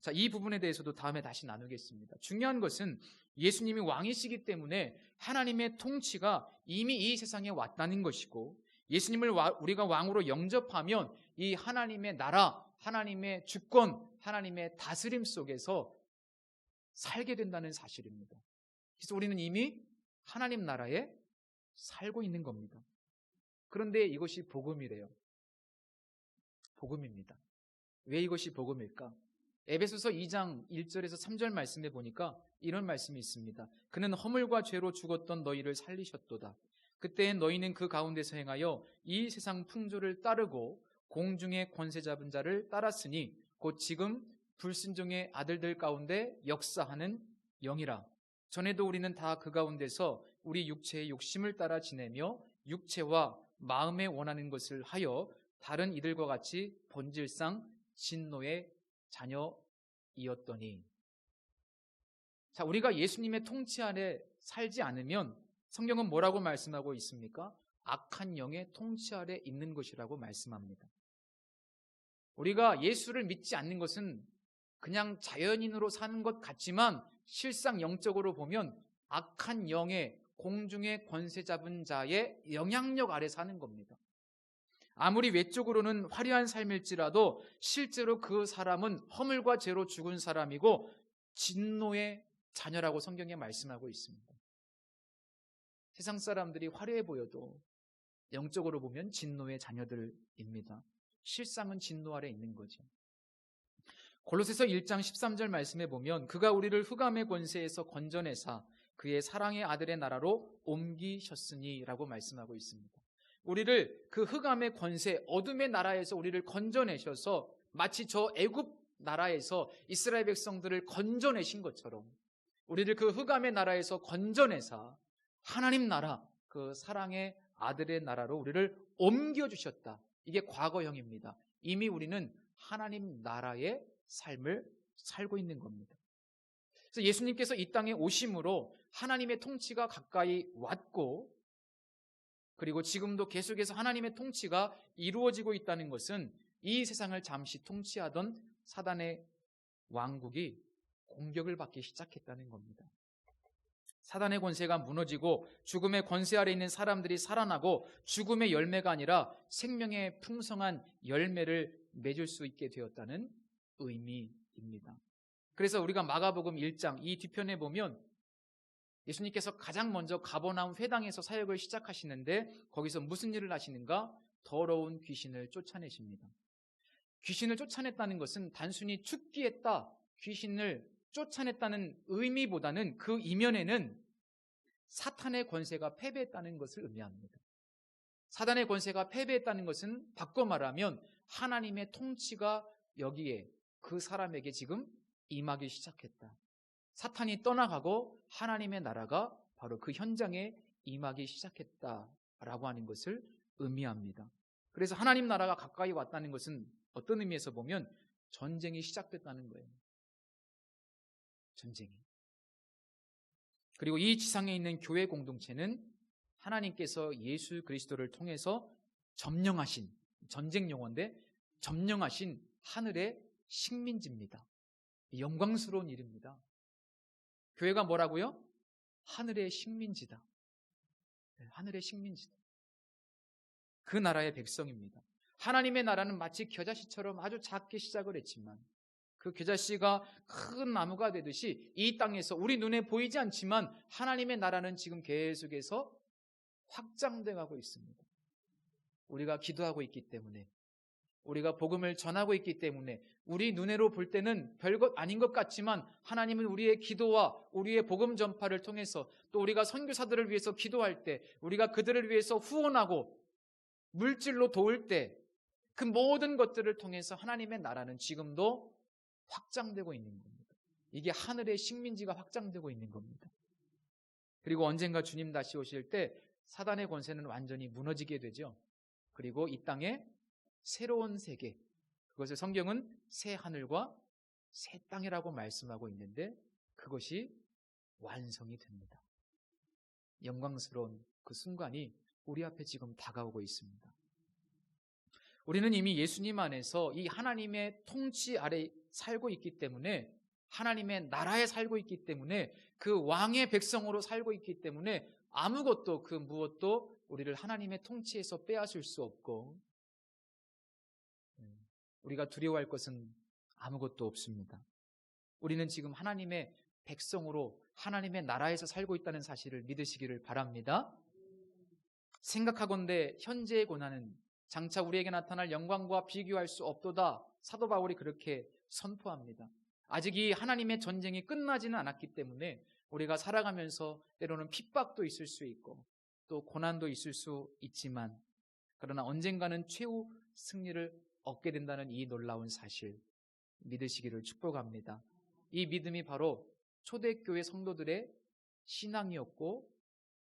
자, 이 부분에 대해서도 다음에 다시 나누겠습니다. 중요한 것은 예수님이 왕이시기 때문에 하나님의 통치가 이미 이 세상에 왔다는 것이고 예수님을 우리가 왕으로 영접하면 이 하나님의 나라, 하나님의 주권, 하나님의 다스림 속에서 살게 된다는 사실입니다. 그래서 우리는 이미 하나님 나라에 살고 있는 겁니다. 그런데 이것이 복음이래요. 복음입니다. 왜 이것이 복음일까? 에베소서 2장 1절에서 3절 말씀에 보니까 이런 말씀이 있습니다. 그는 허물과 죄로 죽었던 너희를 살리셨도다. 그때엔 너희는 그 가운데서 행하여 이 세상 풍조를 따르고 공중의 권세 잡은 자를 따랐으니 곧 지금 불순종의 아들들 가운데 역사하는 영이라. 전에도 우리는 다 그 가운데서 우리 육체의 욕심을 따라 지내며 육체와 마음에 원하는 것을 하여 다른 이들과 같이 본질상 진노의 자녀이었더니. 자, 우리가 예수님의 통치 아래 살지 않으면 성경은 뭐라고 말씀하고 있습니까? 악한 영의 통치 아래 있는 것이라고 말씀합니다. 우리가 예수를 믿지 않는 것은 그냥 자연인으로 사는 것 같지만 실상 영적으로 보면 악한 영의 공중의 권세 잡은 자의 영향력 아래 사는 겁니다. 아무리 외적으로는 화려한 삶일지라도 실제로 그 사람은 허물과 죄로 죽은 사람이고 진노의 자녀라고 성경에 말씀하고 있습니다. 세상 사람들이 화려해 보여도 영적으로 보면 진노의 자녀들입니다. 실상은 진노 아래 있는 거죠. 골로새서 1장 13절 말씀에 보면 그가 우리를 흑암의 권세에서 건져내사 그의 사랑의 아들의 나라로 옮기셨으니 라고 말씀하고 있습니다. 우리를 그 흑암의 권세, 어둠의 나라에서 우리를 건져내셔서 마치 저 애굽 나라에서 이스라엘 백성들을 건져내신 것처럼 우리를 그 흑암의 나라에서 건져내사 하나님 나라, 그 사랑의 아들의 나라로 우리를 옮겨주셨다. 이게 과거형입니다. 이미 우리는 하나님 나라의 삶을 살고 있는 겁니다. 그래서 예수님께서 이 땅에 오심으로 하나님의 통치가 가까이 왔고 그리고 지금도 계속해서 하나님의 통치가 이루어지고 있다는 것은 이 세상을 잠시 통치하던 사단의 왕국이 공격을 받기 시작했다는 겁니다. 사단의 권세가 무너지고 죽음의 권세 아래 있는 사람들이 살아나고 죽음의 열매가 아니라 생명의 풍성한 열매를 맺을 수 있게 되었다는 의미입니다. 그래서 우리가 마가복음 1장 이 뒤편에 보면 예수님께서 가장 먼저 가버나움 회당에서 사역을 시작하시는데 거기서 무슨 일을 하시는가? 더러운 귀신을 쫓아내십니다. 귀신을 쫓아냈다는 것은 단순히 죽기했다, 귀신을 쫓아냈다는 의미보다는 그 이면에는 사탄의 권세가 패배했다는 것을 의미합니다. 사단의 권세가 패배했다는 것은 바꿔 말하면 하나님의 통치가 여기에 그 사람에게 지금 임하기 시작했다. 사탄이 떠나가고 하나님의 나라가 바로 그 현장에 임하기 시작했다라고 하는 것을 의미합니다. 그래서 하나님 나라가 가까이 왔다는 것은 어떤 의미에서 보면 전쟁이 시작됐다는 거예요. 전쟁이. 그리고 이 지상에 있는 교회 공동체는 하나님께서 예수 그리스도를 통해서 점령하신, 전쟁 용어인데 점령하신 하늘의 식민지입니다. 영광스러운 일입니다. 교회가 뭐라고요? 하늘의 식민지다. 하늘의 식민지다. 그 나라의 백성입니다. 하나님의 나라는 마치 겨자씨처럼 아주 작게 시작을 했지만 그 겨자씨가 큰 나무가 되듯이 이 땅에서 우리 눈에 보이지 않지만 하나님의 나라는 지금 계속해서 확장돼 가고 있습니다. 우리가 기도하고 있기 때문에, 우리가 복음을 전하고 있기 때문에 우리 눈으로 볼 때는 별것 아닌 것 같지만 하나님은 우리의 기도와 우리의 복음 전파를 통해서 또 우리가 선교사들을 위해서 기도할 때 우리가 그들을 위해서 후원하고 물질로 도울 때 그 모든 것들을 통해서 하나님의 나라는 지금도 확장되고 있는 겁니다. 이게 하늘의 식민지가 확장되고 있는 겁니다. 그리고 언젠가 주님 다시 오실 때 사단의 권세는 완전히 무너지게 되죠. 그리고 이 땅에 새로운 세계, 그것을 성경은 새 하늘과 새 땅이라고 말씀하고 있는데 그것이 완성이 됩니다. 영광스러운 그 순간이 우리 앞에 지금 다가오고 있습니다. 우리는 이미 예수님 안에서 이 하나님의 통치 아래 살고 있기 때문에 하나님의 나라에 살고 있기 때문에 그 왕의 백성으로 살고 있기 때문에 아무것도 그 무엇도 우리를 하나님의 통치에서 빼앗을 수 없고 우리가 두려워할 것은 아무것도 없습니다. 우리는 지금 하나님의 백성으로 하나님의 나라에서 살고 있다는 사실을 믿으시기를 바랍니다. 생각하건대 현재의 고난은 장차 우리에게 나타날 영광과 비교할 수 없도다. 사도 바울이 그렇게 선포합니다. 아직 이 하나님의 전쟁이 끝나지는 않았기 때문에 우리가 살아가면서 때로는 핍박도 있을 수 있고 또 고난도 있을 수 있지만 그러나 언젠가는 최후 승리를 얻게 된다는 이 놀라운 사실 믿으시기를 축복합니다. 이 믿음이 바로 초대교회 성도들의 신앙이었고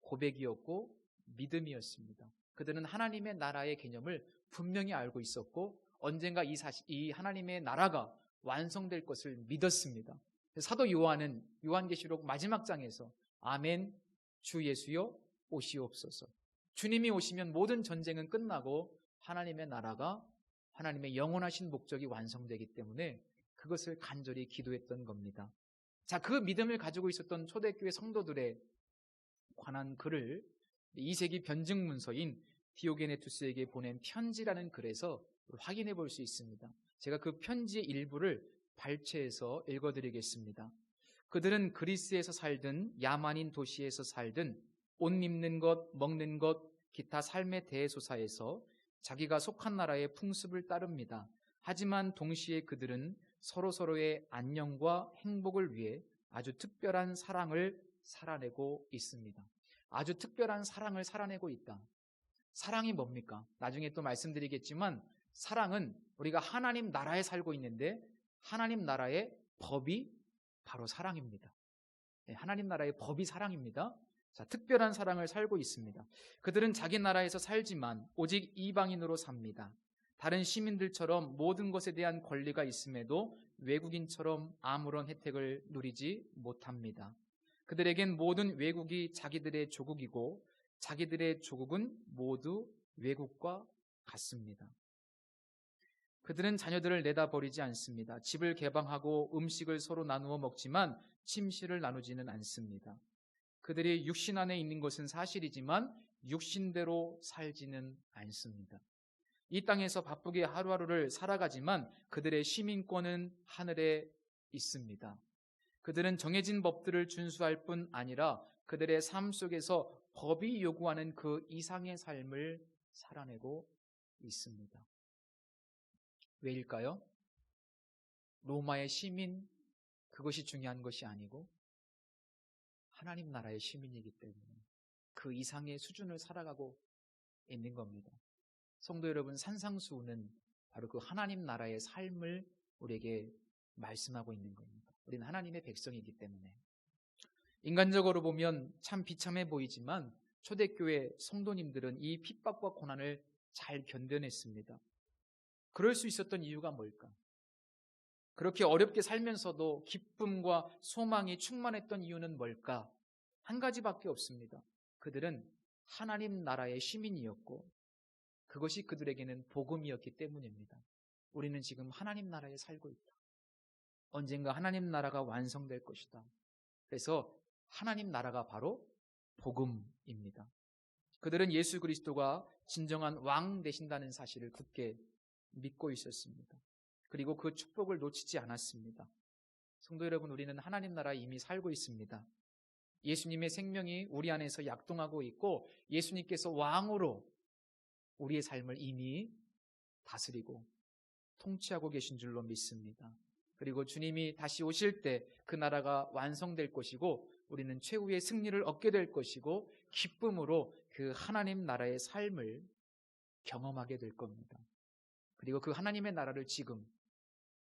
고백이었고 믿음이었습니다. 그들은 하나님의 나라의 개념을 분명히 알고 있었고 언젠가 이 하나님의 나라가 완성될 것을 믿었습니다. 사도 요한은 요한계시록 마지막 장에서 아멘 주 예수여 오시옵소서. 주님이 오시면 모든 전쟁은 끝나고 하나님의 나라가 하나님의 영원하신 목적이 완성되기 때문에 그것을 간절히 기도했던 겁니다. 자, 그 믿음을 가지고 있었던 초대교회 성도들에 관한 글을 2세기 변증 문서인 디오게네투스에게 보낸 편지라는 글에서 확인해 볼 수 있습니다. 제가 그 편지의 일부를 발췌해서 읽어드리겠습니다. 그들은 그리스에서 살든 야만인 도시에서 살든 옷 입는 것, 먹는 것, 기타 삶의 대소사에서 자기가 속한 나라의 풍습을 따릅니다. 하지만 동시에 그들은 서로서로의 안녕과 행복을 위해 아주 특별한 사랑을 살아내고 있습니다. 아주 특별한 사랑을 살아내고 있다. 사랑이 뭡니까? 나중에 또 말씀드리겠지만 사랑은 우리가 하나님 나라에 살고 있는데 하나님 나라의 법이 바로 사랑입니다. 하나님 나라의 법이 사랑입니다. 자, 특별한 사랑을 살고 있습니다. 그들은 자기 나라에서 살지만 오직 이방인으로 삽니다. 다른 시민들처럼 모든 것에 대한 권리가 있음에도 외국인처럼 아무런 혜택을 누리지 못합니다. 그들에겐 모든 외국이 자기들의 조국이고 자기들의 조국은 모두 외국과 같습니다. 그들은 자녀들을 내다버리지 않습니다. 집을 개방하고 음식을 서로 나누어 먹지만 침실을 나누지는 않습니다. 그들이 육신 안에 있는 것은 사실이지만 육신대로 살지는 않습니다. 이 땅에서 바쁘게 하루하루를 살아가지만 그들의 시민권은 하늘에 있습니다. 그들은 정해진 법들을 준수할 뿐 아니라 그들의 삶 속에서 법이 요구하는 그 이상의 삶을 살아내고 있습니다. 왜일까요? 로마의 시민, 그것이 중요한 것이 아니고 하나님 나라의 시민이기 때문에 그 이상의 수준을 살아가고 있는 겁니다. 성도 여러분, 산상수훈은 바로 그 하나님 나라의 삶을 우리에게 말씀하고 있는 겁니다. 우리는 하나님의 백성이기 때문에. 인간적으로 보면 참 비참해 보이지만 초대교회 성도님들은 이 핍박과 고난을 잘 견뎌냈습니다. 그럴 수 있었던 이유가 뭘까? 그렇게 어렵게 살면서도 기쁨과 소망이 충만했던 이유는 뭘까? 한 가지밖에 없습니다. 그들은 하나님 나라의 시민이었고 그것이 그들에게는 복음이었기 때문입니다. 우리는 지금 하나님 나라에 살고 있다. 언젠가 하나님 나라가 완성될 것이다. 그래서 하나님 나라가 바로 복음입니다. 그들은 예수 그리스도가 진정한 왕 되신다는 사실을 굳게 믿고 있었습니다. 그리고 그 축복을 놓치지 않았습니다. 성도 여러분, 우리는 하나님 나라에 이미 살고 있습니다. 예수님의 생명이 우리 안에서 약동하고 있고 예수님께서 왕으로 우리의 삶을 이미 다스리고 통치하고 계신 줄로 믿습니다. 그리고 주님이 다시 오실 때 그 나라가 완성될 것이고 우리는 최후의 승리를 얻게 될 것이고 기쁨으로 그 하나님 나라의 삶을 경험하게 될 겁니다. 그리고 그 하나님의 나라를 지금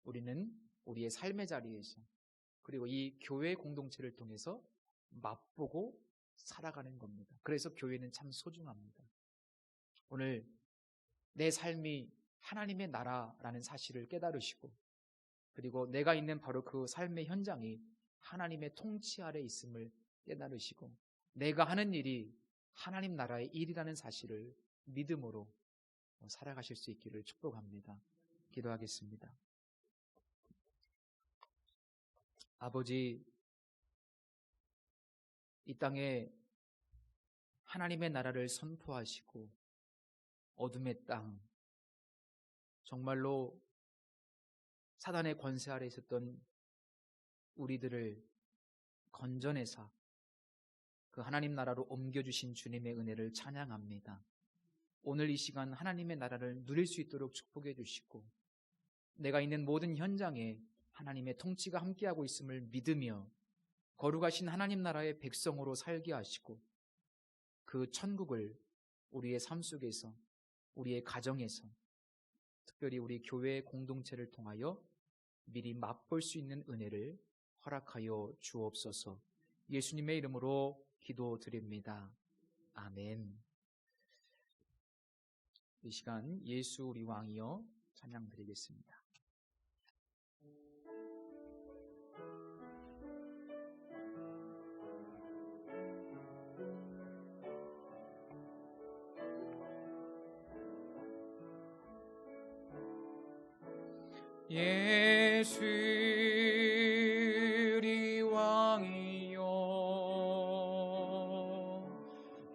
우리는 우리의 삶의 자리에서 그리고 이 교회 공동체를 통해서 맛보고 살아가는 겁니다. 그래서 교회는 참 소중합니다. 오늘 내 삶이 하나님의 나라라는 사실을 깨달으시고 그리고 내가 있는 바로 그 삶의 현장이 하나님의 통치 아래 있음을 깨달으시고 내가 하는 일이 하나님 나라의 일이라는 사실을 믿음으로 살아가실 수 있기를 축복합니다. 기도하겠습니다. 아버지, 이 땅에 하나님의 나라를 선포하시고 어둠의 땅, 정말로 사단의 권세 아래 있었던 우리들을 건져내사 그 하나님 나라로 옮겨주신 주님의 은혜를 찬양합니다. 오늘 이 시간 하나님의 나라를 누릴 수 있도록 축복해 주시고 내가 있는 모든 현장에 하나님의 통치가 함께하고 있음을 믿으며 거룩하신 하나님 나라의 백성으로 살게 하시고 그 천국을 우리의 삶 속에서 우리의 가정에서 특별히 우리 교회 공동체를 통하여 미리 맛볼 수 있는 은혜를 허락하여 주옵소서. 예수님의 이름으로 기도드립니다. 아멘. 이 시간 예수 우리 왕이여 찬양 드리겠습니다. 예수 우리 왕이여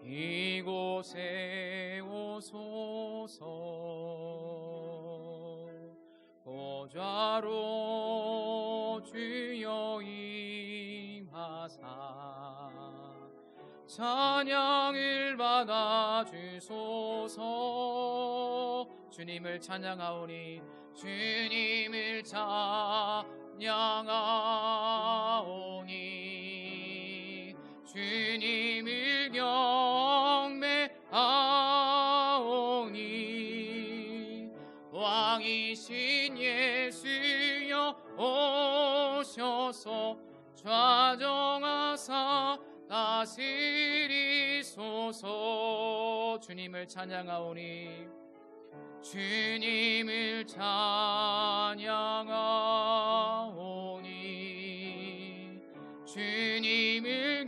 이곳에 오소서 보좌로 주여 임하사 찬양을 받아 주소서. 주님을 찬양하오니 주님을 찬양하오니 주님을 경배하오니 왕이신 예수여 오셔서 좌정하사 다스리소서. 주님을 찬양하오니 주님을 찬양하오니 주님을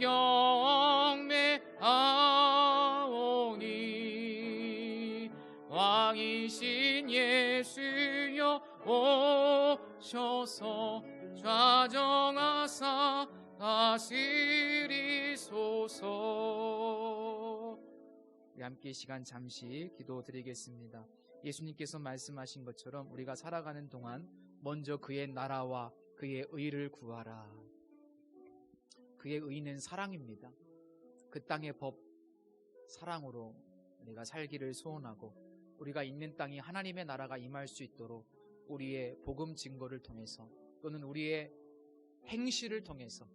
경배하오니 왕이신 예수여 오셔서 좌정하사 다스리소서. 우리 함께 시간 잠시 기도드리겠습니다. 예수님께서 말씀하신 것처럼 우리가 살아가는 동안 먼저 그의 나라와 그의 의를 구하라. 그의 의는 사랑입니다. 그 땅의 법, 사랑으로 우리가 살기를 소원하고 우리가 있는 땅이 하나님의 나라가 임할 수 있도록 우리의 복음 증거를 통해서 또는 우리의 행실을 통해서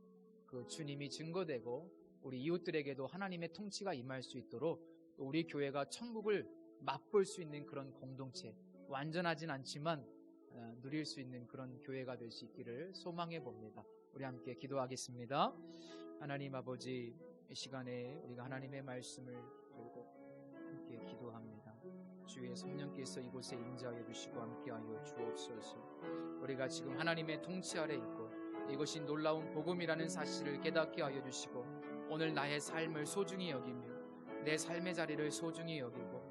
그 주님이 증거되고 우리 이웃들에게도 하나님의 통치가 임할 수 있도록 또 우리 교회가 천국을 맛볼 수 있는 그런 공동체, 완전하진 않지만 누릴 수 있는 그런 교회가 될 수 있기를 소망해 봅니다. 우리 함께 기도하겠습니다. 하나님 아버지, 이 시간에 우리가 하나님의 말씀을 들고 함께 기도합니다. 주의 성령께서 이곳에 임재하여 주시고 함께하여 주옵소서. 우리가 지금 하나님의 통치 아래 있고 이것이 놀라운 복음이라는 사실을 깨닫게 하여 주시고 오늘 나의 삶을 소중히 여기며 내 삶의 자리를 소중히 여기고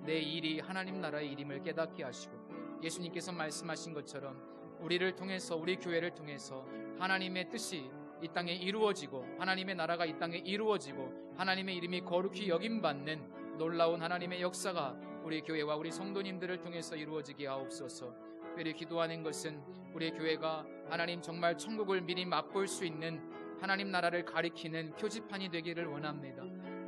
내 일이 하나님 나라의 일임을 깨닫게 하시고 예수님께서 말씀하신 것처럼 우리를 통해서 우리 교회를 통해서 하나님의 뜻이 이 땅에 이루어지고 하나님의 나라가 이 땅에 이루어지고 하나님의 이름이 거룩히 여김받는 놀라운 하나님의 역사가 우리 교회와 우리 성도님들을 통해서 이루어지게 하옵소서. 특별히 기도하는 것은 우리 교회가 하나님 정말 천국을 미리 맛볼 수 있는 하나님 나라를 가리키는 표지판이 되기를 원합니다.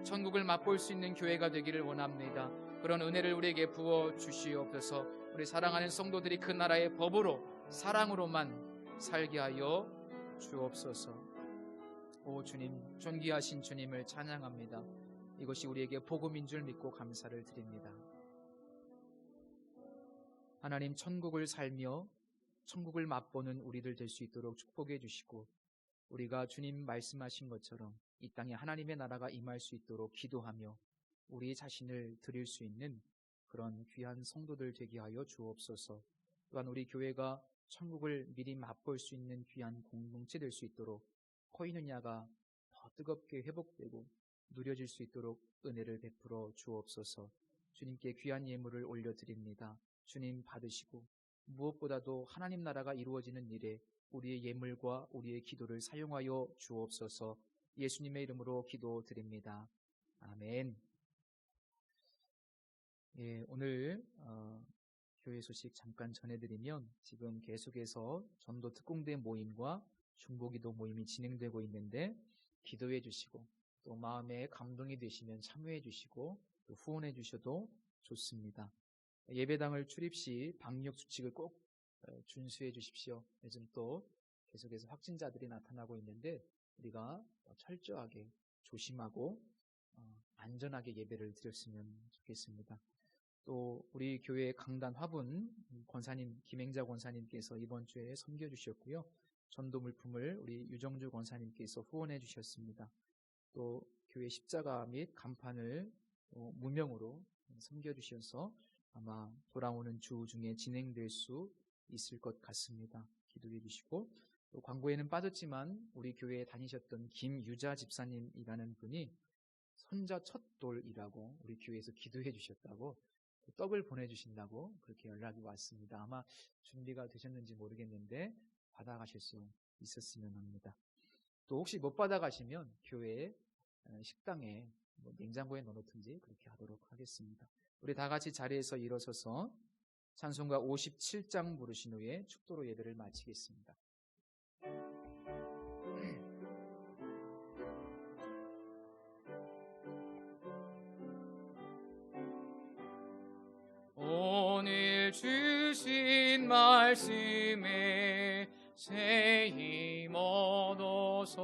천국을 맛볼 수 있는 교회가 되기를 원합니다. 그런 은혜를 우리에게 부어 주시옵소서. 우리 사랑하는 성도들이 그 나라의 법으로 사랑으로만 살게 하여 주옵소서. 오 주님, 존귀하신 주님을 찬양합니다. 이것이 우리에게 복음인 줄 믿고 감사를 드립니다. 하나님, 천국을 살며 천국을 맛보는 우리들 될 수 있도록 축복해 주시고, 우리가 주님 말씀하신 것처럼 이 땅에 하나님의 나라가 임할 수 있도록 기도하며 우리 자신을 드릴 수 있는 그런 귀한 성도들 되게 하여 주옵소서. 또한 우리 교회가 천국을 미리 맛볼 수 있는 귀한 공동체 될 수 있도록 코이느냐가 더 뜨겁게 회복되고 누려질 수 있도록 은혜를 베풀어 주옵소서. 주님께 귀한 예물을 올려드립니다. 주님 받으시고 무엇보다도 하나님 나라가 이루어지는 일에 우리의 예물과 우리의 기도를 사용하여 주옵소서. 예수님의 이름으로 기도드립니다. 아멘. 예, 오늘 교회 소식 잠깐 전해드리면, 지금 계속해서 전도 특공대 모임과 중보기도 모임이 진행되고 있는데, 기도해 주시고 또 마음에 감동이 되시면 참여해 주시고 또 후원해 주셔도 좋습니다. 예배당을 출입 시 방역 수칙을 꼭 준수해 주십시오. 요즘 또 계속해서 확진자들이 나타나고 있는데 우리가 철저하게 조심하고 안전하게 예배를 드렸으면 좋겠습니다. 또 우리 교회 강단 화분 권사님, 김행자 권사님께서 이번 주에 섬겨주셨고요. 전도 물품을 우리 유정주 권사님께서 후원해 주셨습니다. 또 교회 십자가 및 간판을 무명으로 섬겨주셔서 아마 돌아오는 주 중에 진행될 수 있을 것 같습니다. 기도해 주시고, 또 광고에는 빠졌지만 우리 교회에 다니셨던 김유자 집사님이라는 분이 선자 첫 돌이라고 우리 교회에서 기도해 주셨다고 떡을 보내주신다고 그렇게 연락이 왔습니다. 아마 준비가 되셨는지 모르겠는데 받아가실 수 있었으면 합니다. 또 혹시 못 받아가시면 교회 식당에 냉장고에 넣어놓든지 그렇게 하도록 하겠습니다. 우리 다 같이 자리에서 일어서서 찬송가 57장 부르신 후에 축도로 예배를 마치겠습니다. 오늘 주신 말씀에 새 힘 얻어서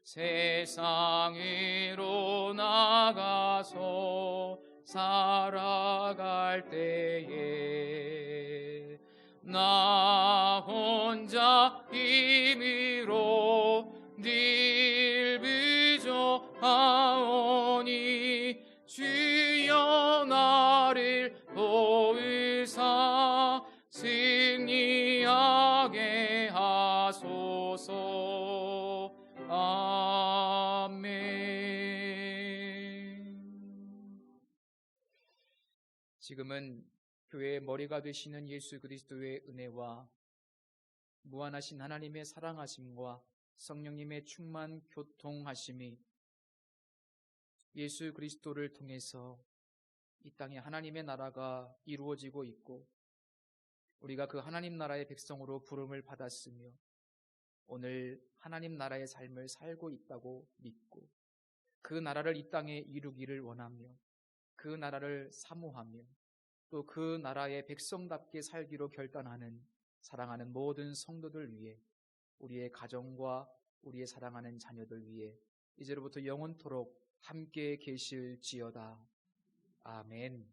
세상으로 나가서 살아갈 때에 나 혼자 힘으로 늘 부족하오니 주여 나를 도우사 승리하게 하소서. 아멘. 지금은 교회의 머리가 되시는 예수 그리스도의 은혜와 무한하신 하나님의 사랑하심과 성령님의 충만 교통하심이 예수 그리스도를 통해서 이 땅에 하나님의 나라가 이루어지고 있고, 우리가 그 하나님 나라의 백성으로 부름을 받았으며 오늘 하나님 나라의 삶을 살고 있다고 믿고 그 나라를 이 땅에 이루기를 원하며 그 나라를 사모하며 또 그 나라의 백성답게 살기로 결단하는 사랑하는 모든 성도들 위해, 우리의 가정과 우리의 사랑하는 자녀들 위해 이제로부터 영원토록 함께 계실지어다. 아멘.